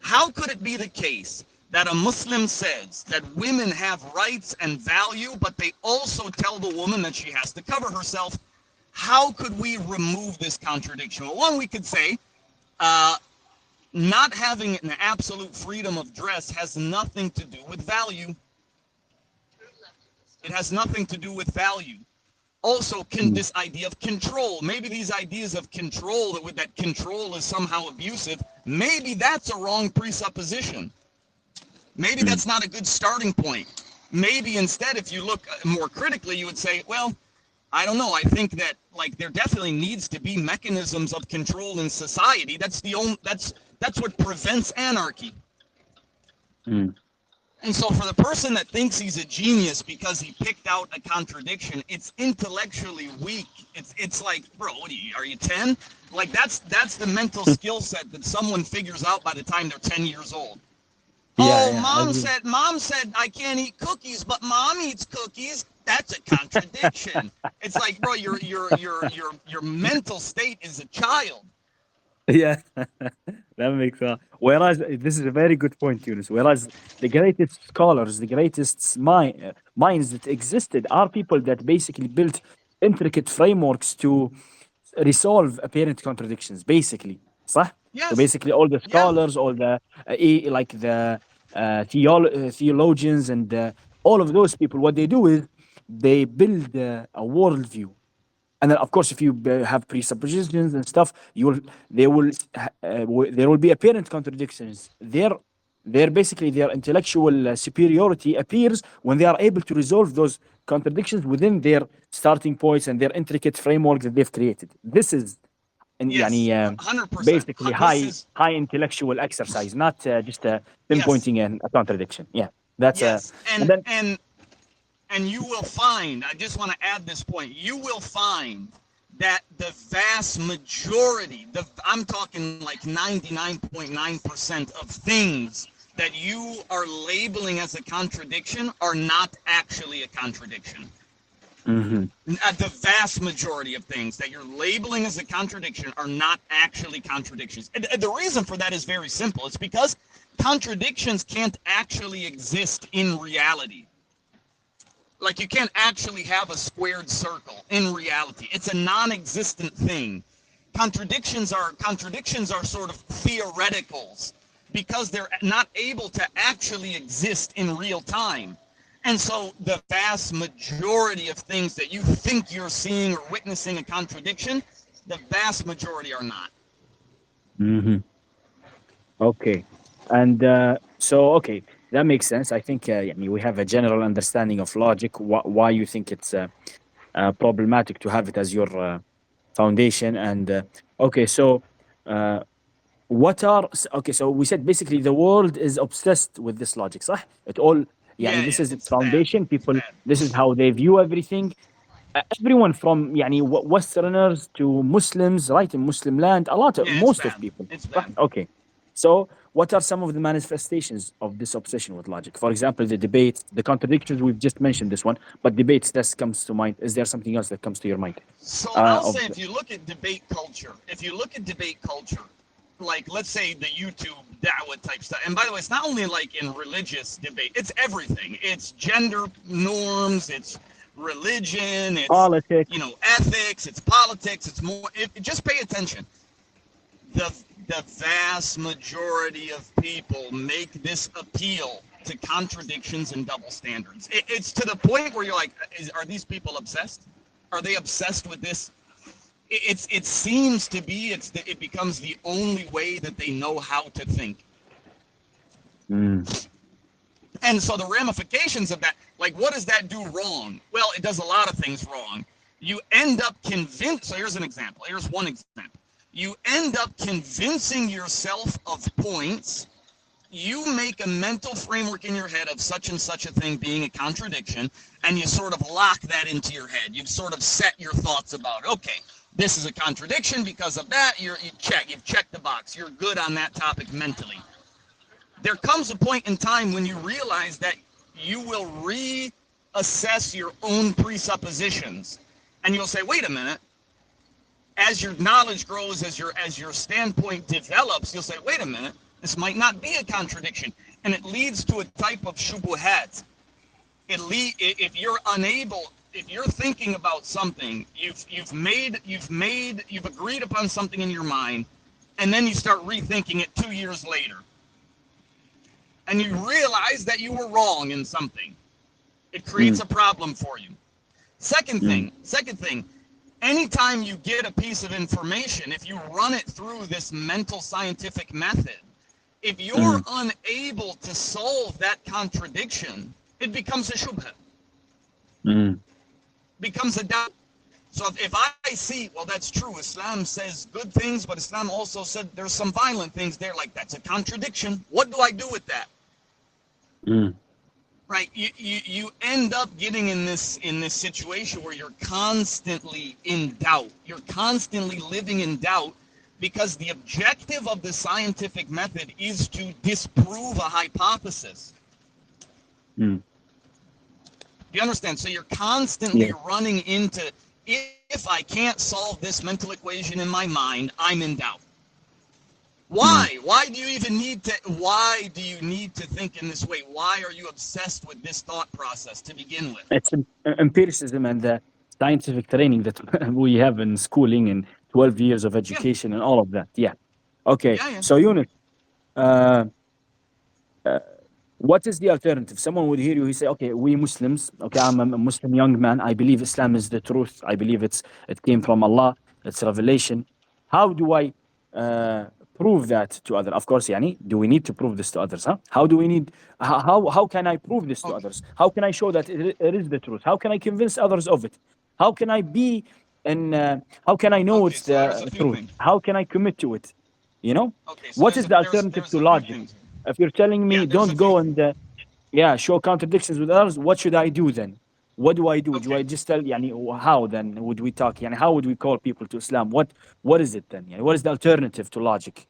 How could it be the case that a Muslim says that women have rights and value, but they also tell the woman that she has to cover herself? How could we remove this contradiction? Well, one, we could say not having an absolute freedom of dress has nothing to do with value. It has nothing to do with value. Also, this idea of control, maybe these ideas of control, that control is somehow abusive, maybe that's a wrong presupposition. Maybe that's not a good starting point. Maybe instead, if you look more critically, you would say, well, I don't know. I think that there definitely needs to be mechanisms of control in society. That's what prevents anarchy. And so for the person that thinks he's a genius because he picked out a contradiction, it's intellectually weak. It's like, bro, what are you 10? Like that's the mental skill set that someone figures out by the time they're 10 years old. Mom said I can't eat cookies, but mom eats cookies. That's a contradiction. It's like, bro, your mental state is a child. Yeah, that makes sense. Whereas this is a very good point, Yunus. Whereas the greatest scholars, the greatest minds that existed are people that basically built intricate frameworks to resolve apparent contradictions. Basically, صح? Yes. So basically, all the scholars, all the theologians, and all of those people, what they do is they build a worldview. And then, of course, if you have presuppositions and stuff, there will be apparent contradictions. Their intellectual superiority appears when they are able to resolve those contradictions within their starting points and their intricate framework that they've created. This is, 100%. basically high intellectual exercise, not just pinpointing a contradiction. Yeah, that's And you will find, I just want to add this point, you will find that the vast majority, I'm talking like 99.9% of things that you are labeling as a contradiction are not actually a contradiction. The vast majority of things that you're labeling as a contradiction are not actually contradictions. And the reason for that is very simple. It's because contradictions can't actually exist in reality. Like, you can't actually have a squared circle in reality. It's a non-existent thing. Contradictions are sort of theoreticals because they're not able to actually exist in real time. And so the vast majority of things that you think you're seeing or witnessing a contradiction, The vast majority are not. Hmm. Okay. And okay, that makes sense. I think يعني we have a general understanding of logic, why you think it's problematic to have it as your foundation. And okay, so uh, okay, so we said basically the world is obsessed with this logic, صح? It all, يعني Yeah, this yeah, is its it's bad. foundation. It's People, bad. this is how they view everything. Everyone from يعني Westerners to Muslims, right? In Muslim land, Yeah, it's most of bad. people. It's صح? bad. Okay, so what are some of the manifestations of this obsession with logic? For example, the debates, the contradictions. We've just mentioned this one, but debates, that comes to mind. Is there something else that comes to your mind? So I'll Of say, if you look at debate culture, like let's say the YouTube da'wah type stuff, and by the way, it's not only like in religious debate, it's everything. It's gender norms, it's religion, it's, politics. you know, ethics, it's politics, it's more, just pay attention. The, the vast majority of people make this appeal to contradictions and double standards. It's to the point where you're like, are these people obsessed? Are they obsessed with this? It seems to be, it becomes the only way that they know how to think. Mm. And so the ramifications of that, like, what does that do wrong? Well, it does a lot of things wrong. You end up convinced. So here's an example. Here's one example. You end up convincing yourself of points. You make a mental framework in your head of such and such a thing being a contradiction, and you sort of lock that into your head. You've sort of set your thoughts about it. Okay, this is a contradiction because of that. You've checked the box. You're good on that topic mentally. There comes a point in time when you realize that you will reassess your own presuppositions, and you'll say, wait a minute. As your knowledge grows, as your standpoint develops, you'll say, wait a minute, this might not be a contradiction. And it leads to a type of shubuhat. If you're thinking about something, you've agreed upon something in your mind, and then you start rethinking it 2 years later. And you realize that you were wrong in something. It creates a problem for you. Second thing, anytime you get a piece of information, if you run it through this mental scientific method, if you're unable to solve that contradiction, it becomes a shubha. Becomes a doubt. So if I see, well, that's true, Islam says good things, but Islam also said there's some violent things there, like that's a contradiction. What do I do with that? Right, you end up getting in this situation where you're constantly in doubt. You're constantly living in doubt because the objective of the scientific method is to disprove a hypothesis. Do you understand? So you're constantly running into, if I can't solve this mental equation in my mind, I'm in doubt. Why? Why do you need to think in this way? Why are you obsessed with this thought process to begin with? It's empiricism and the scientific training that we have in schooling and 12 years of education and all of that. Yeah. Okay. Yeah. So, Yunus, what is the alternative? Someone would hear you, he say, okay, we Muslims, okay, I'm a Muslim young man. I believe Islam is the truth. I believe it came from Allah. It's revelation. How do I prove that to others? Of course, yani, do we need to prove this to others? How can I prove this to others? How can I show that it is the truth? How can I convince others of it? How can I be how can I know it's the truth? Things. How can I commit to it? You know? Okay, so what is the alternative to logic? If you're telling me don't go and show contradictions with others, what should I do then? What do I do? Okay. Do I just tell how then would we talk? How would we call people to Islam? What is it then? What is the alternative to logic?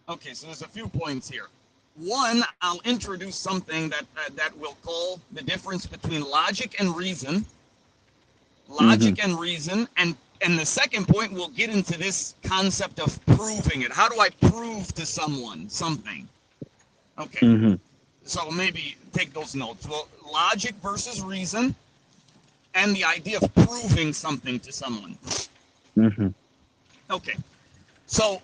Okay, so there's a few points here. One, I'll introduce something that we'll call the difference between logic and reason. Logic and reason, and the second point, we'll get into this concept of proving it. How do I prove to someone something? Okay, so maybe take those notes. Well, logic versus reason, and the idea of proving something to someone. Okay, so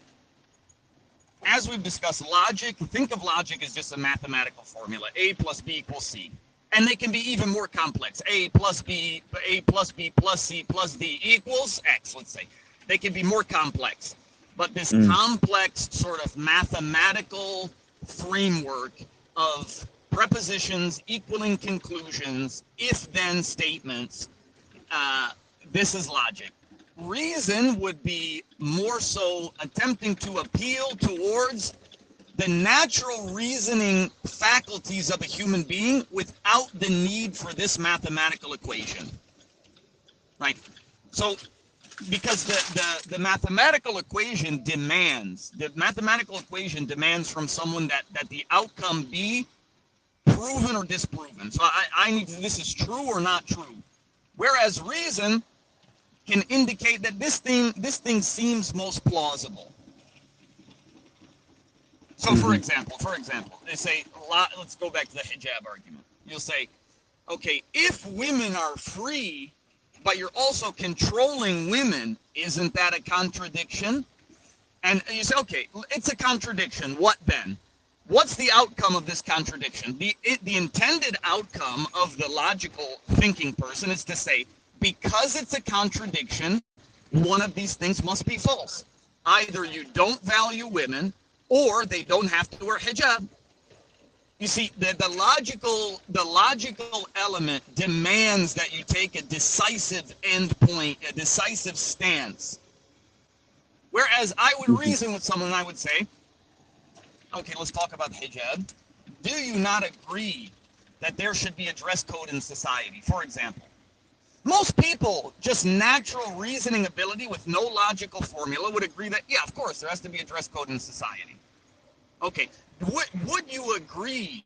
as we've discussed, logic, think of logic as just a mathematical formula. A plus B equals C. And they can be even more complex. A plus B plus C plus D equals X, let's say. They can be more complex. But this complex sort of mathematical framework of prepositions equaling conclusions, if-then statements, this is logic. Reason would be more so attempting to appeal towards the natural reasoning faculties of a human being without the need for this mathematical equation. Right? So, because the mathematical equation demands from someone that the outcome be proven or disproven. So I need to, this is true or not true. Whereas reason can indicate that this thing seems most plausible. So for example, they say, let's go back to the hijab argument. You'll say, okay, if women are free, but you're also controlling women, isn't that a contradiction? And you say, okay, it's a contradiction. What then? What's the outcome of this contradiction? The intended outcome of the logical thinking person is to say, because it's a contradiction, one of these things must be false. Either you don't value women, or they don't have to wear hijab. You see, the logical element demands that you take a decisive endpoint, a decisive stance. Whereas I would reason with someone and I would say, okay, let's talk about hijab. Do you not agree that there should be a dress code in society, for example? Most people, just natural reasoning ability with no logical formula, would agree that, yeah, of course, there has to be a dress code in society. Okay, would you agree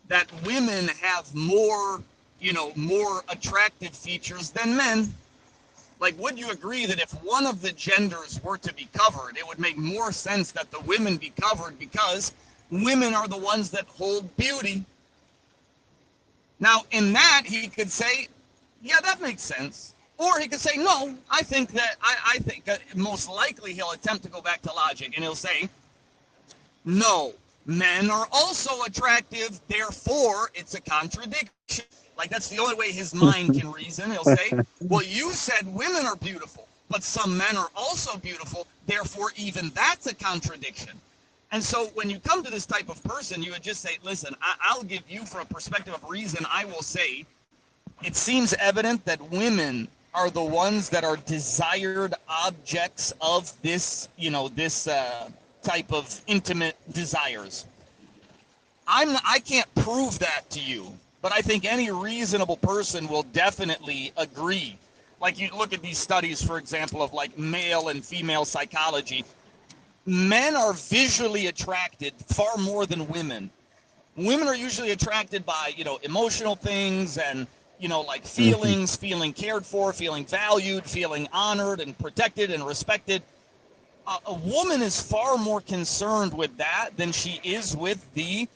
that women have more attractive features than men? Like, would you agree that if one of the genders were to be covered, it would make more sense that the women be covered because women are the ones that hold beauty? Now, in that, he could say, yeah, that makes sense. Or he could say, no, I think that most likely he'll attempt to go back to logic and he'll say, no, men are also attractive, therefore it's a contradiction. Like, that's the only way his mind can reason. He'll say, well, you said women are beautiful, but some men are also beautiful, therefore even that's a contradiction. And so when you come to this type of person, you would just say, listen, I'll give you, from a perspective of reason, I will say, it seems evident that women are the ones that are desired objects of this, type of intimate desires. I can't prove that to you, but I think any reasonable person will definitely agree. Like, you look at these studies, for example, of like male and female psychology. Men are visually attracted far more than women. Women are usually attracted by, emotional things and, like feelings, feeling cared for, feeling valued, feeling honored and protected and respected. A woman is far more concerned with that than she is with the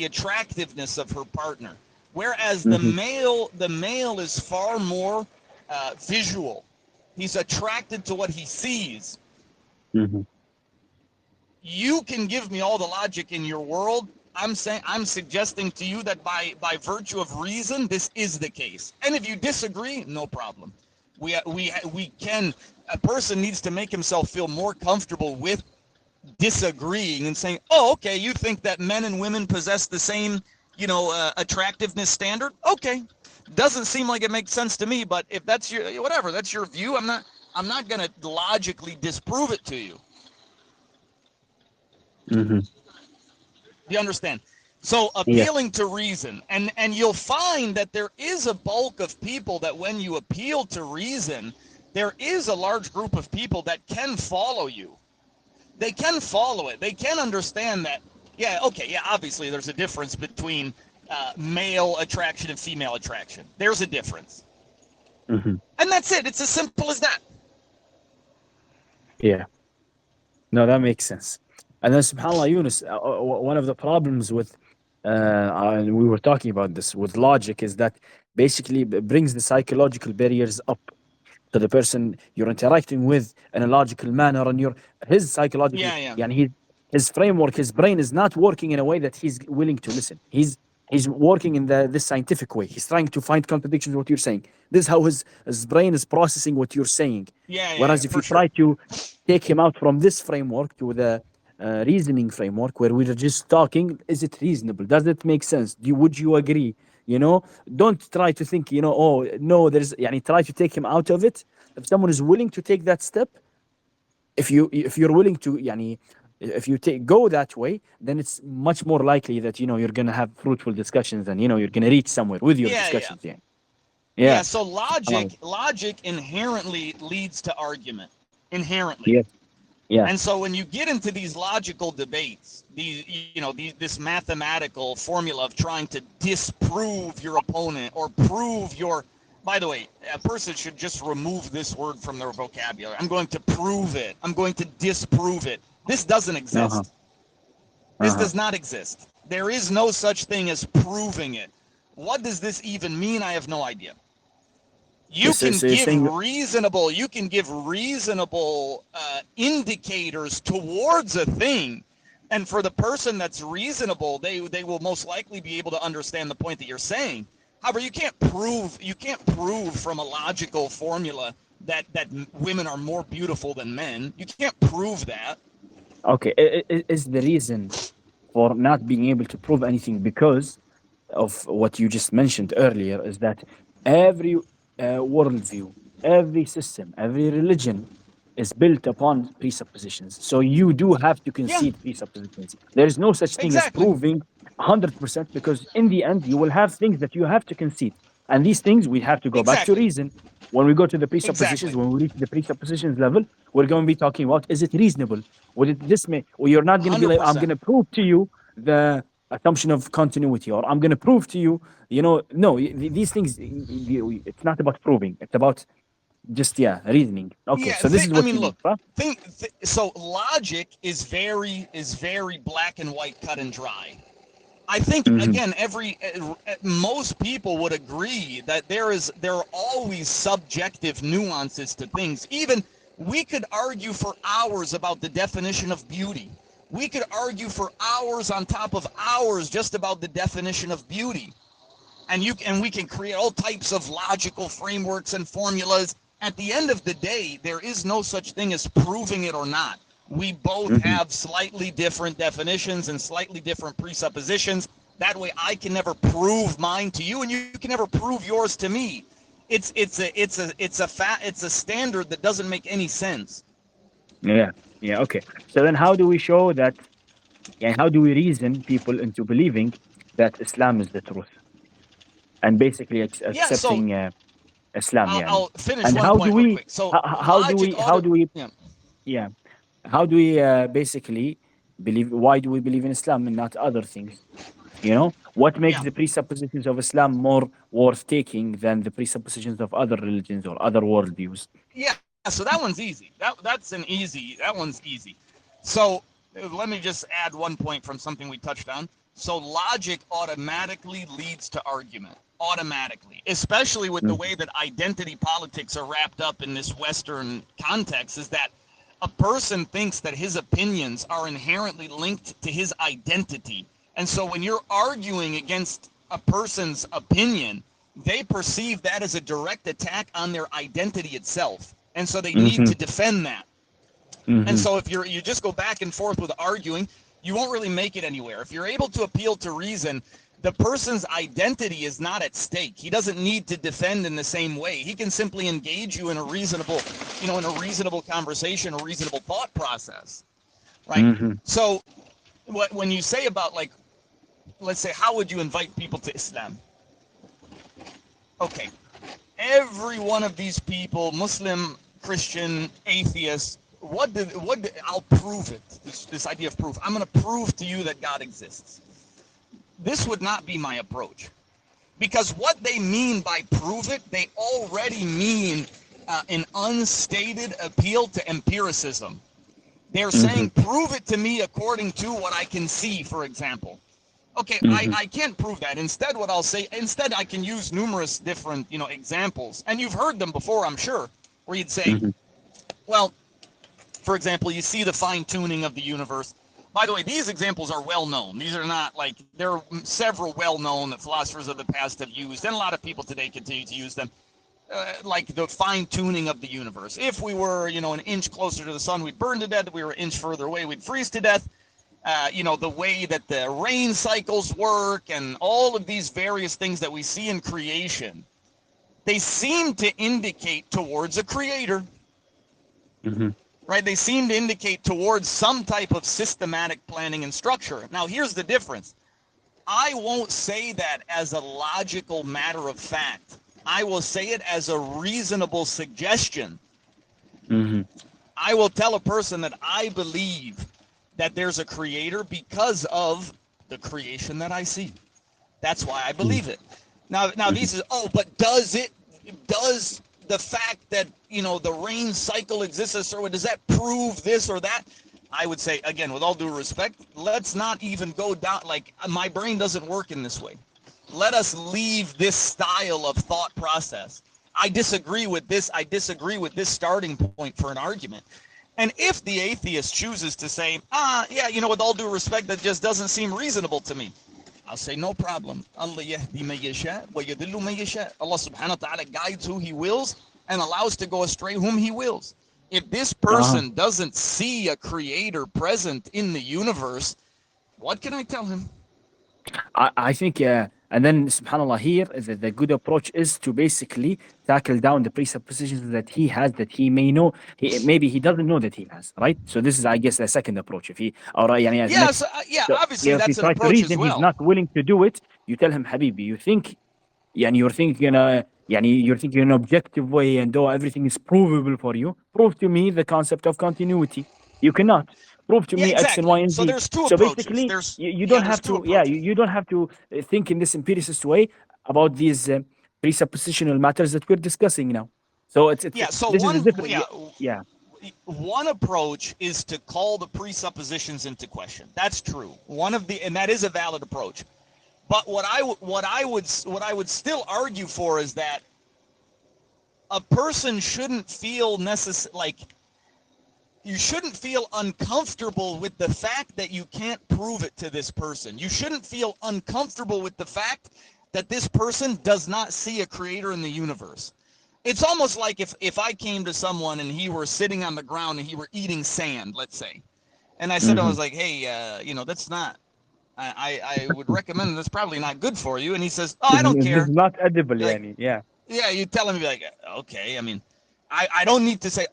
attractiveness of her partner. Whereas the male is far more visual. He's attracted to what he sees. You can give me all the logic in your world. I'm suggesting to you that by virtue of reason, this is the case. And if you disagree, no problem. A person needs to make himself feel more comfortable with disagreeing and saying, oh, okay, you think that men and women possess the same, attractiveness standard? Okay. Doesn't seem like it makes sense to me, but if that's that's your view, I'm not going to logically disprove it to you. Do you understand? So appealing to reason, and you'll find that there is a bulk of people that when you appeal to reason, there is a large group of people that can follow you. They can follow it. They can understand that, obviously there's a difference between male attraction and female attraction. There's a difference. And that's it. It's as simple as that. Yeah. No, that makes sense. And then, subhanAllah, Yunus, one of the problems with, and we were talking about this, with logic, is that basically it brings the psychological barriers up to the person you're interacting with in a logical manner, and his psychological, his framework, his brain is not working in a way that he's willing to listen. His He's working in this scientific way. He's trying to find contradictions in what you're saying. This is how his brain is processing what you're saying. Whereas if for you sure. try to take him out from this framework to the reasoning framework where we're just talking, is it reasonable? Does it make sense? Would you agree? You know, don't try to think, you know, oh no, there's yani, try to take him out of it. If someone is willing to take that step, if you're willing to yani, if you go that way, then it's much more likely that you know you're gonna have fruitful discussions and you know you're gonna reach somewhere with your Yeah, yeah. discussions. Yeah, Yeah, yeah, so logic inherently leads to argument. Inherently. yeah, yeah. And so when you get into these logical debates, this mathematical formula of trying to disprove your opponent or prove your, by the way, a person should just remove this word from their vocabulary. I'm going to prove it. I'm going to disprove it. This doesn't exist. Uh-huh. This Uh-huh. does not exist. There is no such thing as proving it. What does this even mean? I have no idea. You So can you're give saying reasonable indicators towards a thing, and for the person that's reasonable, they will most likely be able to understand the point that you're saying. However, you can't prove from a logical formula that women are more beautiful than men. You can't prove that. okay, is the reason for not being able to prove anything because of what you just mentioned earlier is that every worldview, every system, every religion is built upon presuppositions. So you do have to Yeah, concede presuppositions. There is no such thing as exactly. proving 100% because in the end you will have things that you have to concede. And these things we have to go back to Exactly. reason. When we go to the presuppositions, Exactly. when we reach the presuppositions level, we're going to be talking about is it reasonable? Would it this may or you're not going to be like, I'm 100%. going to prove to you the assumption of continuity, or I'm going to prove to you, you know, no, these things, it's not about proving. It's about just, yeah, reasoning. Okay, Yeah, so this is I what mean, you mean, look, huh? so logic is very black and white, cut and dry. I think Mm-hmm. again, most people would agree that there are always subjective nuances to things. Even we could argue for hours about the definition of beauty. We could argue for hours on top of hours just about the definition of beauty. And we can create all types of logical frameworks and formulas. At the end of the day, there is no such thing as proving it or not. We both Mm-hmm. have slightly different definitions and slightly different presuppositions. That way I can never prove mine to you and you can never prove yours to me. It's a standard that doesn't make any sense. Yeah, yeah, okay. So then how do we show that, yeah, how do we reason people into believing that Islam is the truth and basically Yeah, so accepting Islam, yeah. I'll finish And one point real quick. So logic yeah. yeah, how do we basically believe, why do we believe in Islam and not other things? You know, what makes Yeah. the presuppositions of Islam more worth taking than the presuppositions of other religions or other worldviews? Yeah, so that one's easy. That one's easy. So let me just add one point from something we touched on. So logic automatically leads to argument. Automatically, especially with the way that identity politics are wrapped up in this Western context, is that a person thinks that his opinions are inherently linked to his identity. And so when you're arguing against a person's opinion, they perceive that as a direct attack on their identity itself. And so they need to defend that. And so if you just go back and forth with arguing, you won't really make it anywhere. If you're able to appeal to reason, the person's identity is not at stake. He doesn't need to defend in the same way. He can simply engage you in a reasonable, conversation, a reasonable thought process. Right? So when you say about, like, let's say, how would you invite people to Islam? Okay. Every one of these people, Muslim, Christian, atheist, I'll prove it. This idea of proof. I'm going to prove to you that God exists. This would not be my approach. Because what they mean by prove it, they already mean an unstated appeal to empiricism. They're saying, prove it to me according to what I can see, for example. Okay, I can't prove that. Instead, what I'll say, I can use numerous different, examples. And you've heard them before, I'm sure, where you'd say, well, for example, you see the fine-tuning of the universe. By the way, these examples are well known. These are not like, there are several well known that philosophers of the past have used, and a lot of people today continue to use them. Like the fine tuning of the universe. If we were, an inch closer to the sun, we'd burn to death. If we were an inch further away, we'd freeze to death. The way that the rain cycles work and all of these various things that we see in creation, they seem to indicate towards a creator. Mm-hmm. Right? They seem to indicate towards some type of systematic planning and structure. Now, here's the difference. I won't say that as a logical matter of fact. I will say it as a reasonable suggestion. Mm-hmm. I will tell a person that I believe that there's a creator because of the creation that I see. That's why I believe it. Now these is, but does the fact that, the rain cycle exists, or does that prove this or that? I would say, again, with all due respect, let's not even go down, like, my brain doesn't work in this way. Let us leave this style of thought process. I disagree with this starting point for an argument. And if the atheist chooses to say, with all due respect, that just doesn't seem reasonable to me, I'll say, no problem. Allah yahdi man yasha wa yudillu man yasha. Allah subhanahu wa ta'ala guides who he wills and allows to go astray whom he wills. If this person doesn't see a creator present in the universe, what can I tell him? I think, and then subhanAllah, here, the good approach is to basically tackle down the presuppositions that he has, that he may know, maybe he doesn't know that he has, right? So this is, I guess, the second approch. If he, or obviously that's an approach reason as well. He's not willing to do it, you tell him, Habibi, you're thinking in an objective way, and though everything is provable for you, prove to me the concept of continuity. You cannot. Prove to me X and Y and Z. So there's two so approaches. Basically, you don't have to. You don't have to think in this empiricist way about these presuppositional matters that we're discussing now. So one approach is to call the presuppositions into question. That's true. And that is a valid approach. But what I would still argue for is that a person shouldn't feel you shouldn't feel uncomfortable with the fact that you can't prove it to this person. You shouldn't feel uncomfortable with the fact that this person does not see a creator in the universe. It's almost like if I came to someone and he were sitting on the ground and he were eating sand, let's say, and I said, I was like, hey, that's not, I would recommend that's probably not good for you. And he says, I don't care. It's not edible, Yeah, you tell him, be like, okay, I mean, I don't need to say,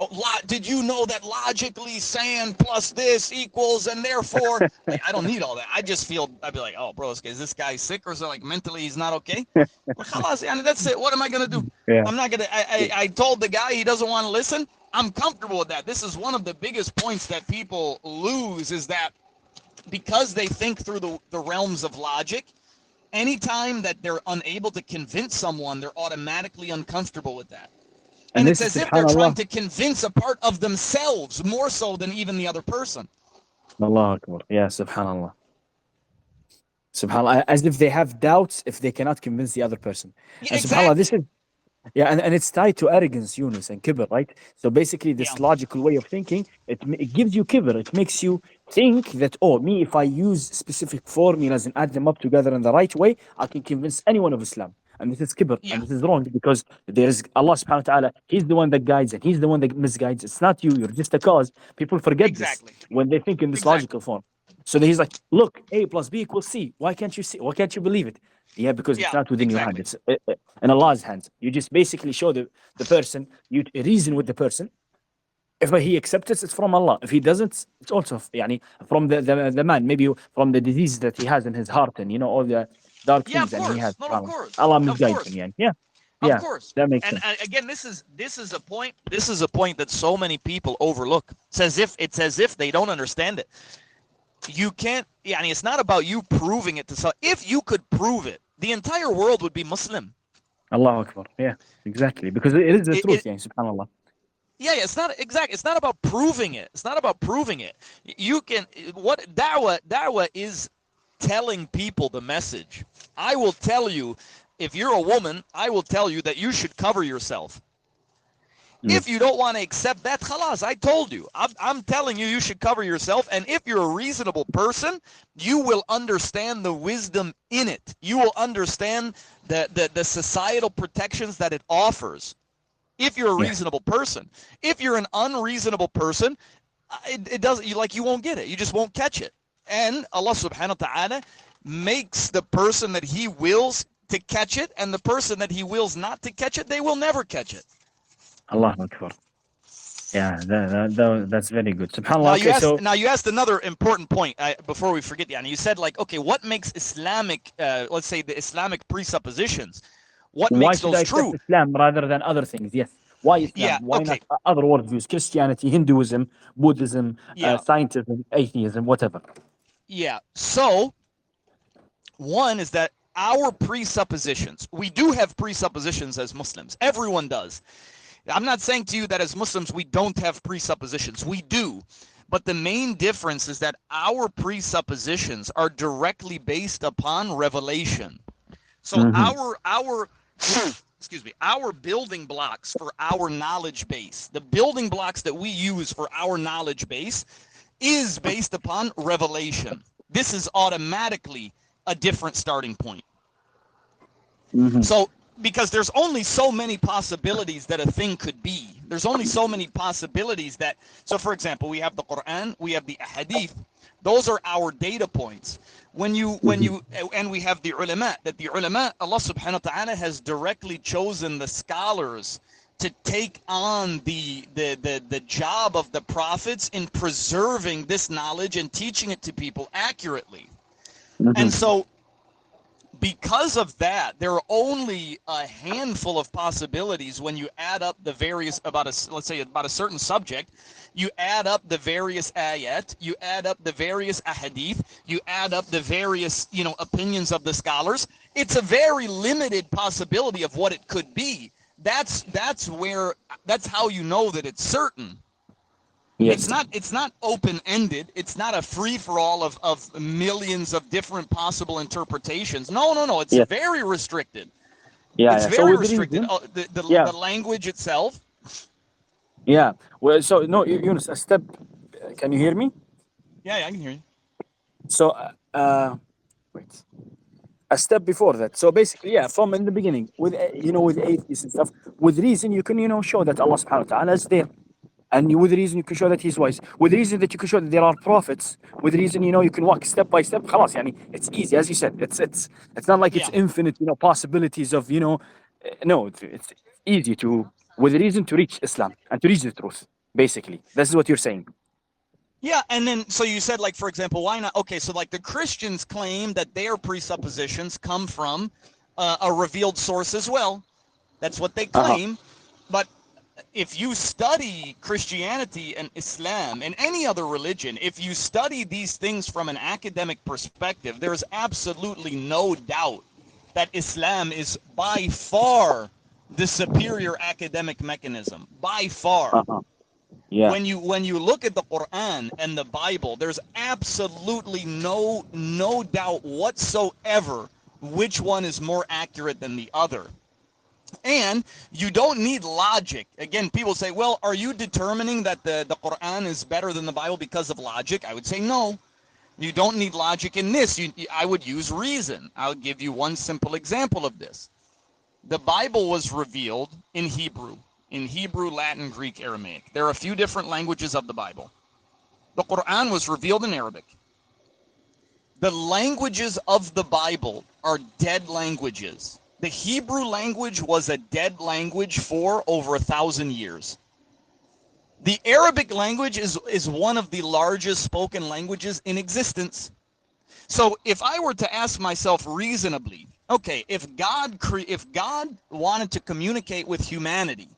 did you know that logically sand plus this equals, and therefore, I don't need all that. I'd be like, oh, bro, is this guy sick, or is it like mentally he's not okay? Well, that's it. What am I going to do? Yeah. I'm not going to, I told the guy he doesn't want to listen. I'm comfortable with that. This is one of the biggest points that people lose, is that because they think through the realms of logic, anytime that they're unable to convince someone, they're automatically uncomfortable with that. And it's as if they're trying to convince a part of themselves more so than even the other person. Allah Akbar. Yeah, subhanallah. Subhanallah. As if they have doubts if they cannot convince the other person. Yeah, and exactly. subhanallah, this is, and it's tied to arrogance, Yunus, and kibr, right? So basically, this logical way of thinking, it gives you kibr. It makes you think that, if I use specific formulas and add them up together in the right way, I can convince anyone of Islam. And this is kibr, and this is wrong, because there is Allah subhanahu wa ta'ala, He's the one that guides and He's the one that misguides. It's not you, you're just a cause. People forget this when they think in this logical form. So He's like, look, A plus B equals C. Why can't you see? Why can't you believe it? Yeah, because it's not within your hand. It's in Allah's hands. You just basically show the person, you reason with the person. If he accepts it, it's from Allah. If he doesn't, it's also from the man, maybe from the disease that he has in his heart, and all the dark things that he has. Of course. Allah misguides him. Of course. That makes sense. And again, this is a point. This is a point that so many people overlook. It's as if they don't understand it. You can't. It's not about you proving it to someone. If you could prove it, the entire world would be Muslim. Allahu Akbar. Yeah, exactly. Because it is the truth. Subhanallah. Yeah, it's not exactly. It's not about proving it. It's not about proving it. You can. What da'wah is telling people the message. I will tell you, if you're a woman, I will tell you that you should cover yourself. Yes. If you don't want to accept that, khalas, I told you. I'm telling you, you should cover yourself. And if you're a reasonable person, you will understand the wisdom in it. You will understand the societal protections that it offers. If you're a Yeah. reasonable person. If you're an unreasonable person, it doesn't, you won't get it. You just won't catch it. And Allah subhanahu wa ta'ala makes the person that he wills to catch it, and the person that he wills not to catch it, they will never catch it. Allahu Akbar. Yeah, that's very good. Now SubhanAllah. you Okay, asked. so Now you asked another important point before we forget, Yani. You said like, okay, what makes Islamic, let's say the Islamic presuppositions, what why makes should I those true? accept Islam rather than other things? Yes. Why Islam? Yeah. Why Okay. not other worldviews? Christianity, Hinduism, Buddhism, Yeah. scientism, atheism, whatever. Yeah. So one is that our presuppositions. We do have presuppositions as Muslims. Everyone does. I'm not saying to you that as Muslims we don't have presuppositions. We do. But the main difference is that our presuppositions are directly based upon revelation. So our excuse me, our building blocks for our knowledge base, the building blocks that we use for our knowledge base is based upon revelation. This is automatically a different starting point. So because there's only so many possibilities that a thing could be. There's only so many possibilities that, so for example, we have the Quran, we have the Hadith. Those are our data points. And we have the ulama, that the ulama, Allah subhanahu wa ta'ala has directly chosen the scholars to take on the job of the prophets in preserving this knowledge and teaching it to people accurately. And so because of that, there are only a handful of possibilities when you add up the various, let's say about a certain subject, you add up the various ayat, you add up the various ahadith, you add up the various, opinions of the scholars. It's a very limited possibility of what it could be. That's how you know that it's certain. Yes. It's not open-ended. It's not a free-for-all of millions of different possible interpretations. No. It's very restricted. It's very restricted. The language itself. Yeah. Well, so no, Yunus, a step. Can you hear me? Yeah, I can hear you. So, wait. A step before that. So basically, from in the beginning, with with atheists and stuff, with reason you can show that Allah Subhanahu wa Taala is there. And with reason you can show that he's wise. With reason that you can show that there are prophets. With reason you can walk step by step. خلاص, it's easy, as you said. It's not like it's infinite possibilities of no. It's easy to, with reason, to reach Islam and to reach the truth. Basically, this is what you're saying. Yeah, and then so you said, like, for example, why not? Okay, so like the Christians claim that their presuppositions come from a revealed source as well. That's what they claim. But if you study Christianity and Islam and any other religion, if you study these things from an academic perspective, there's absolutely no doubt that Islam is by far the superior academic mechanism. By far. Yeah. When you look at the Quran and the Bible, there's absolutely no doubt whatsoever which one is more accurate than the other. And you don't need logic. Again, people say, well, are you determining that the Quran is better than the Bible because of logic? I would say no. You don't need logic in this. I would use reason. I'll give you one simple example of this. The Bible was revealed in Hebrew, Latin, Greek, Aramaic. There are a few different languages of the Bible. The Quran was revealed in Arabic. The languages of the Bible are dead languages. The Hebrew language was a dead language for over 1,000 years. The Arabic language is one of the largest spoken languages in existence. So if I were to ask myself reasonably, okay, if God wanted to communicate with humanity,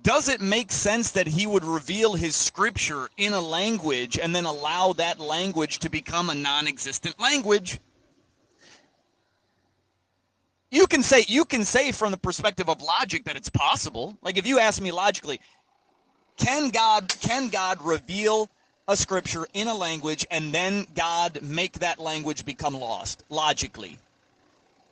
does it make sense that he would reveal his scripture in a language and then allow that language to become a non-existent language? You can say from the perspective of logic that it's possible. Like if you ask me logically, can God reveal a scripture in a language and then God make that language become lost logically?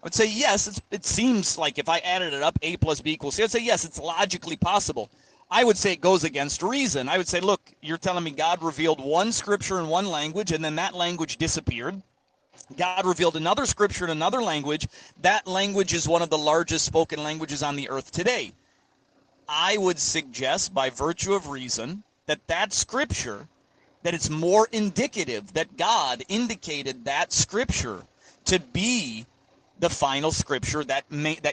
I would say yes. It seems like if I added it up, A plus B equals C, I'd say yes, it's logically possible. I would say it goes against reason. I would say, look, you're telling me God revealed one scripture in one language, and then that language disappeared. God revealed another scripture in another language. That language is one of the largest spoken languages on the earth today. I would suggest, by virtue of reason, that scripture, that it's more indicative that God indicated that scripture to be the final scripture that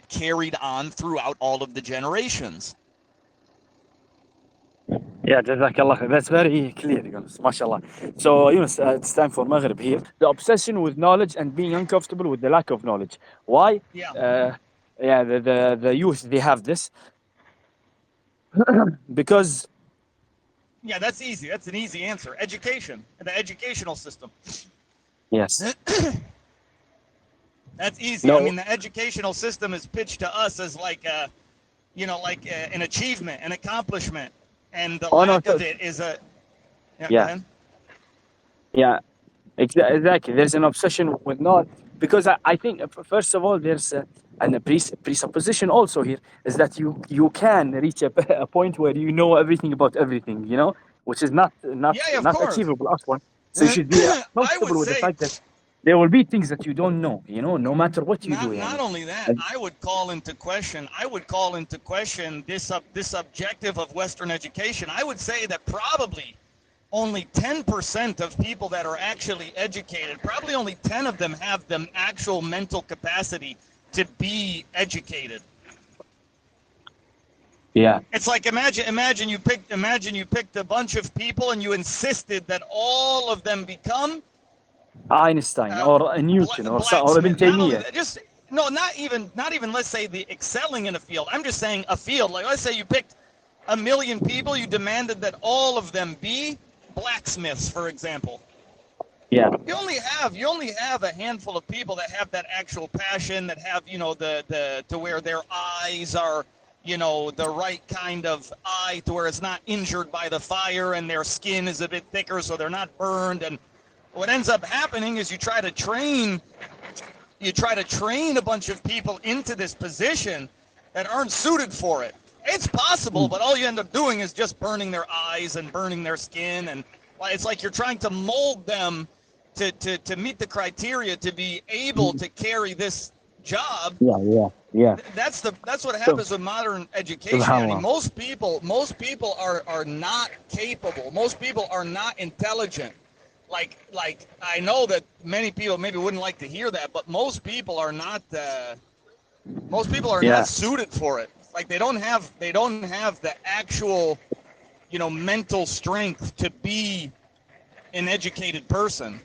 carried on throughout all of the generations. Yeah, Jazakallah. That's very clear, Yunus. MashaAllah. So, Yunus, it's time for Maghrib here. The obsession with knowledge and being uncomfortable with the lack of knowledge. Why? Yeah. Yeah, the youth, they have this. Because, Yeah, that's easy. That's an easy answer. Education, the educational system. yes. That's easy. No. I mean, the educational system is pitched to us as like an achievement, an accomplishment, and the lack of it is a. Yeah. Go ahead. Yeah, exactly. There's an obsession with knowledge. Because I think, first of all, there's a presupposition also here is that you can reach a point where you know everything about everything, you know, which is not Yeah, of course. achievable. One. So you should be comfortable with the fact that there will be things that you don't know, you know, no matter what you do. Not only that, I would call into question this objective of Western education. I would say that probably only 10% of people that are actually educated, probably only 10 of them have the actual mental capacity to be educated. Yeah. It's like imagine you picked a bunch of people and you insisted that all of them become Einstein or Newton or Ibn Taymiyyah. Not even let's say the excelling in a field. I'm just saying a field. Like let's say you picked 1 million people, you demanded that all of them be blacksmiths, for example. Yeah. You only have a handful of people that have that actual passion, that have, you know, the to where their eyes are, you know, the right kind of eye to where it's not injured by the fire and their skin is a bit thicker so they're not burned. And what ends up happening is you try to train a bunch of people into this position that aren't suited for it. It's possible, but all you end up doing is just burning their eyes and burning their skin, and it's like you're trying to mold them to meet the criteria to be able to carry this job. Yeah. That's what happens with modern education. I mean, most people are not capable. Most people are not intelligent. Like I know that many people maybe wouldn't like to hear that, but most people are not not suited for it. Like they don't have the actual, you know, mental strength to be an educated person.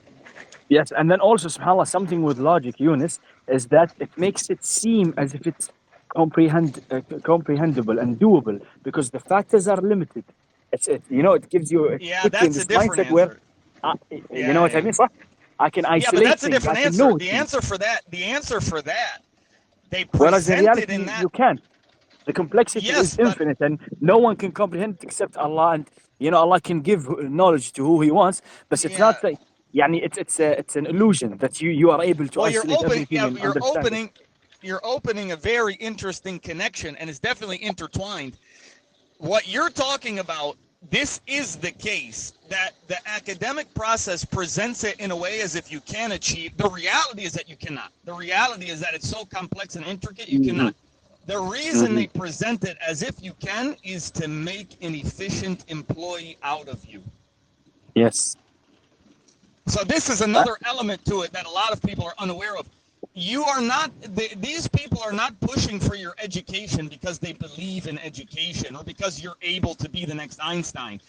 Yes, and then also, subhanAllah, something with logic, Yunus, is that it makes it seem as if it's comprehensible and doable because the factors are limited. It gives you that's a different answer. Where, you know what I mean? So I can isolate. Yeah, but that's a things. different answer. The answer for that, they whereas in reality, in that you can't. The complexity is infinite, and no one can comprehend it except Allah. And you know, Allah can give knowledge to who He wants, but it's not like, it's an illusion that you are able to isolate everything and understand. You're opening a very interesting connection, and it's definitely intertwined. What you're talking about, this is the case that the academic process presents it in a way as if you can achieve. The reality is that you cannot. The reality is that it's so complex and intricate, you cannot. The reason they present it as if you can is to make an efficient employee out of you. Yes. So this is another element to it that a lot of people are unaware of. These people are not pushing for your education because they believe in education or because you're able to be the next Einstein.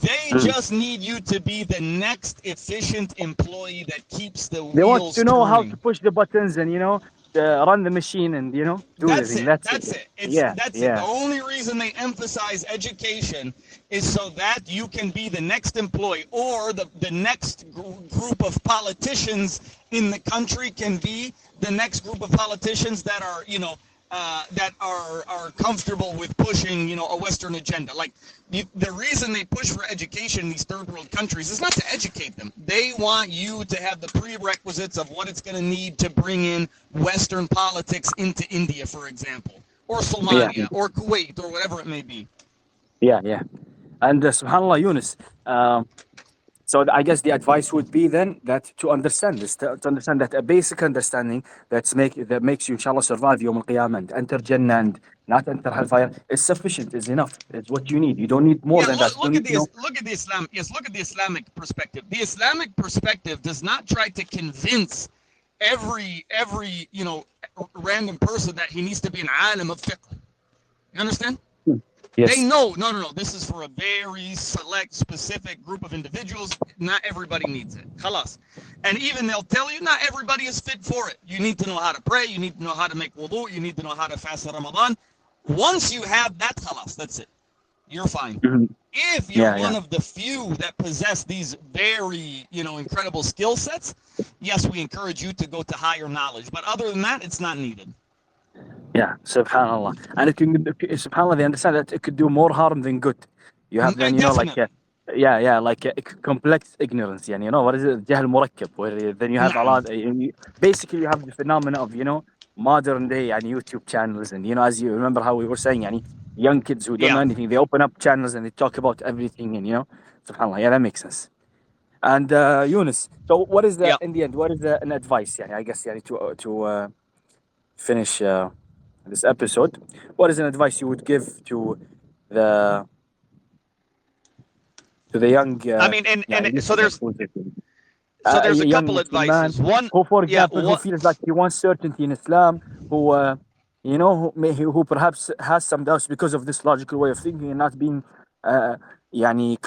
They just need you to be the next efficient employee that keeps the wheels turning. They want to know how to push the buttons and, you know, run the machine and, you know, do everything. That's it. It. The only reason they emphasize education is so that you can be the next employee, or the next group of politicians in the country can be the next group of politicians that are, you know, that are comfortable with pushing, you know, a Western agenda. Like the reason they push for education in these third world countries is not to educate them. They want you to have the prerequisites of what it's going to need to bring in Western politics into India, for example, or Somalia, or Kuwait, or whatever it may be. Yeah, yeah. And subhanallah, Yunus. So I guess the advice would be then that to understand this, to understand that a basic understanding that makes you inshallah survive Yawm al-Qiyamah and enter Jannah and not enter Hellfire is sufficient, is enough. It's what you need. You don't need more Yeah, than that. You don't need, look at the Islam. Yes, look at the Islamic perspective. The Islamic perspective does not try to convince every random person that he needs to be an alim of fiqh. You understand? yes. They know, no. This is for a very select, specific group of individuals. Not everybody needs it. Khalas. And even they'll tell you not everybody is fit for it. You need to know how to pray. You need to know how to make wudu. You need to know how to fast Ramadan. Once you have that, khalas, that's it. You're fine. Mhm. If you're Yeah, one yeah. of the few that possess these very, incredible skill sets, yes, we encourage you to go to higher knowledge. But other than that, it's not needed. Yeah, subhanallah. And subhanallah, they understand that it could do more harm than good. You have then, Definitely. like complex ignorance, what is it? Jahl murakkab, where then you have a Naam. lot, basically you have the phenomena of, modern day and YouTube channels. And, as you remember how we were saying, young kids who don't know Yeah. anything, they open up channels and they talk about everything. And, subhanallah, yeah, that makes sense. And Yunus, so what is Yeah. in the end, what is an advice, I guess, to finish this episode, what is an advice you would give to the young I mean, and so listener there's a a young couple Muslim man advices. One, who, for yeah, example, who feels like he wants certainty in Islam, who who perhaps has some doubts because of this logical way of thinking and not being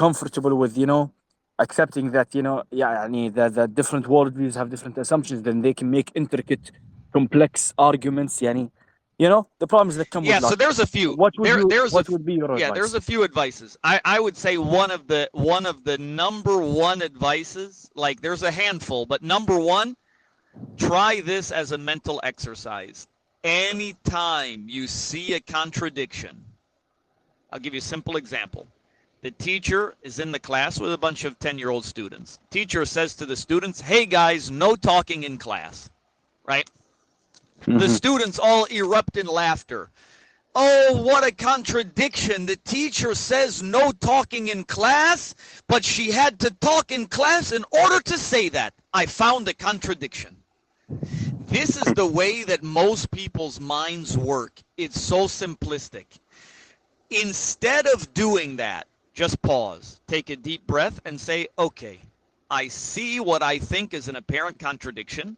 comfortable with accepting that the different worldviews have different assumptions, then they can make intricate, complex arguments. The problems that come yeah. with So logic. there's a few. What would There's would be your advice? there's a few advices. I would say one of the number one advices, like there's a handful, but number one, try this as a mental exercise. Anytime you see a contradiction, I'll give you a simple example. The teacher is in the class with a bunch of 10-year-old students. Teacher says to the students, "Hey guys, no talking in class." Right? The students all erupt in laughter. Oh, what a contradiction. The teacher says no talking in class, but she had to talk in class in order to say that. I found a contradiction. This is the way that most people's minds work. It's so simplistic. Instead of doing that, just pause, take a deep breath, and say, okay, I see what I think is an apparent contradiction.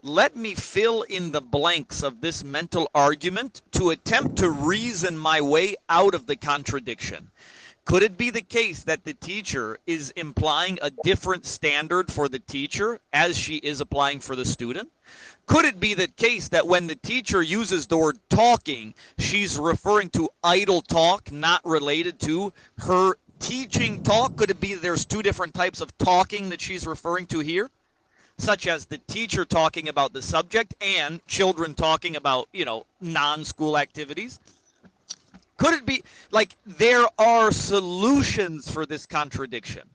Let me fill in the blanks of this mental argument to attempt to reason my way out of the contradiction. Could it be the case that the teacher is implying a different standard for the teacher as she is applying for the student? Could it be the case that when the teacher uses the word talking, she's referring to idle talk, not related to her teaching talk? Could it be there's two different types of talking that she's referring to here, such as the teacher talking about the subject and children talking about, non-school activities? Could it be like there are solutions for this contradiction?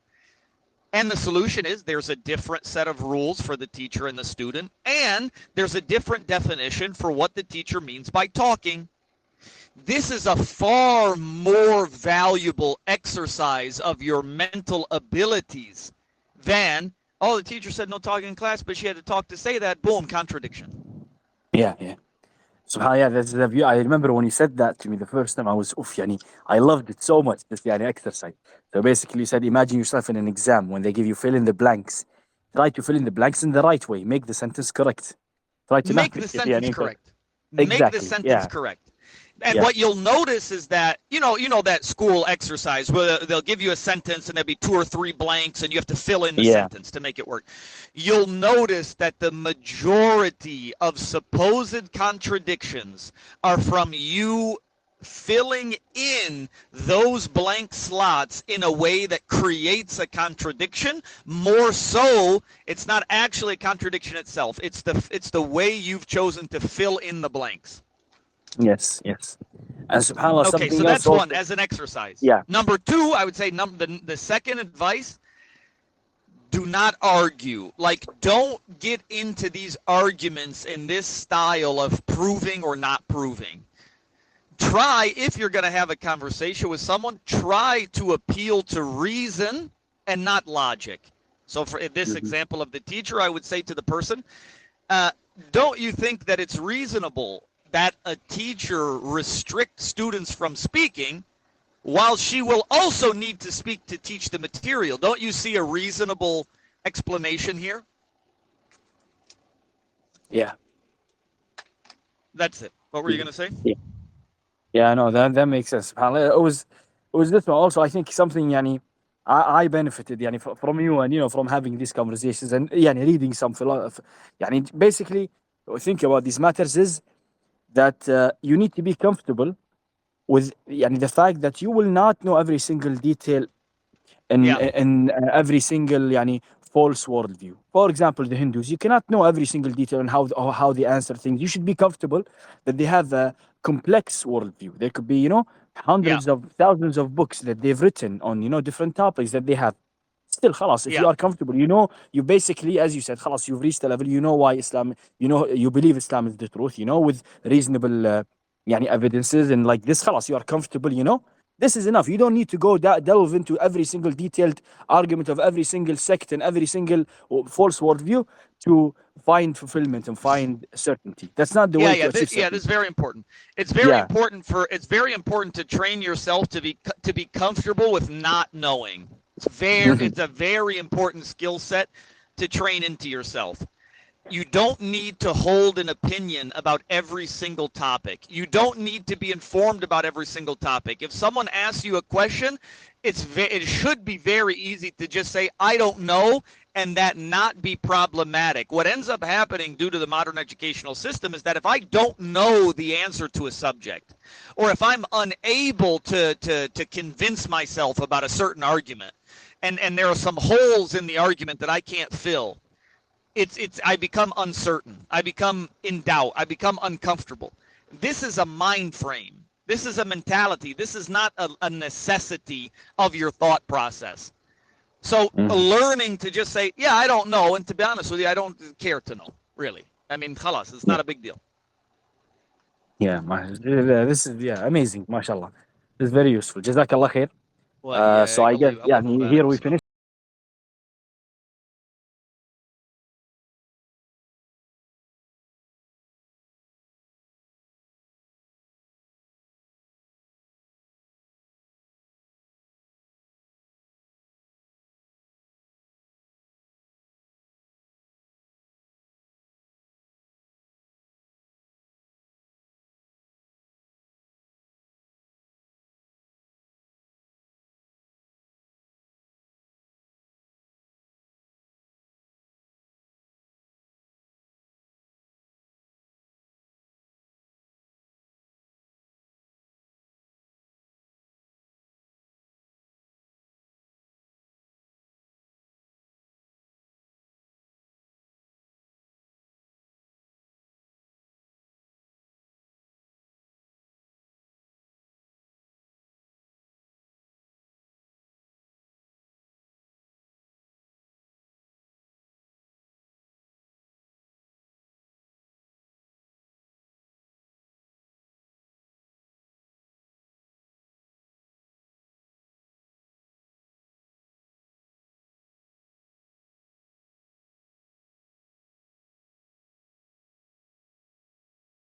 And the solution is there's a different set of rules for the teacher and the student, and there's a different definition for what the teacher means by talking. This is a far more valuable exercise of your mental abilities than, oh, the teacher said no talking in class, but she had to talk to say that. Boom, contradiction. Yeah. SubhanAllah, yeah, that's the view. I remember when you said that to me the first time, I was, I loved it so much, this exercise. So basically, you said, imagine yourself in an exam when they give you fill in the blanks. Try to fill in the blanks in the right way. Make the sentence correct. Try to Make the sentence correct. Make the sentence correct. And what you'll notice is that, you know that school exercise where they'll give you a sentence and there'll be 2 or 3 blanks and you have to fill in the sentence to make it work. You'll notice that the majority of supposed contradictions are from you filling in those blank slots in a way that creates a contradiction. More so, it's not actually a contradiction itself. It's the way you've chosen to fill in the blanks. Yes. And subhanAllah, okay, so that's one as an exercise. Yeah. Number 2, I would say the second advice, do not argue. Like, don't get into these arguments in this style of proving or not proving. try, if you're going to have a conversation with someone, try to appeal to reason and not logic. So for this example of the teacher, I would say to the person, don't you think that it's reasonable that a teacher restricts students from speaking while she will also need to speak to teach the material? Don't you see a reasonable explanation here? Yeah. That's it. What were you going to say? Yeah, no, that makes sense. SubhanAllah. It was this one also. I think something, yani, I benefited, yani, from you and from having these conversations and yani, reading some philosophy. Yani, basically, think about these matters is that you need to be comfortable with yani, the fact that you will not know every single detail in every single yani, false worldview. For example, the Hindus, you cannot know every single detail on how they answer things. You should be comfortable that they have a complex worldview. There could be, hundreds of thousands of books that they've written on, different topics that they have. Still, khalas, if you are comfortable, you basically, as you said, khalas, you've reached a level, why Islam, you believe Islam is the truth, with reasonable yani, evidences and like this, khalas, you are comfortable, this is enough. You don't need to go delve into every single detailed argument of every single sect and every single false worldview to find fulfillment and find certainty. That's not the way to achieve certainty. This is very important. It's very important to train yourself to be comfortable with not knowing. It's a very important skill set to train into yourself. You don't need to hold an opinion about every single topic. You don't need to be informed about every single topic. If someone asks you a question, it should be very easy to just say, I don't know, and that not be problematic. What ends up happening due to the modern educational system is that if I don't know the answer to a subject, or if I'm unable to convince myself about a certain argument, and there are some holes in the argument that I can't fill, I become uncertain. I become in doubt. I become uncomfortable. This is a mind frame. This is a mentality. This is not a necessity of your thought process. So learning to just say, yeah, I don't know. And to be honest with you, I don't care to know, really. I mean, khalas, it's not a big deal. Yeah, this is amazing, mashallah. This is very useful. Jazakallah khair. So I guess, here we finish.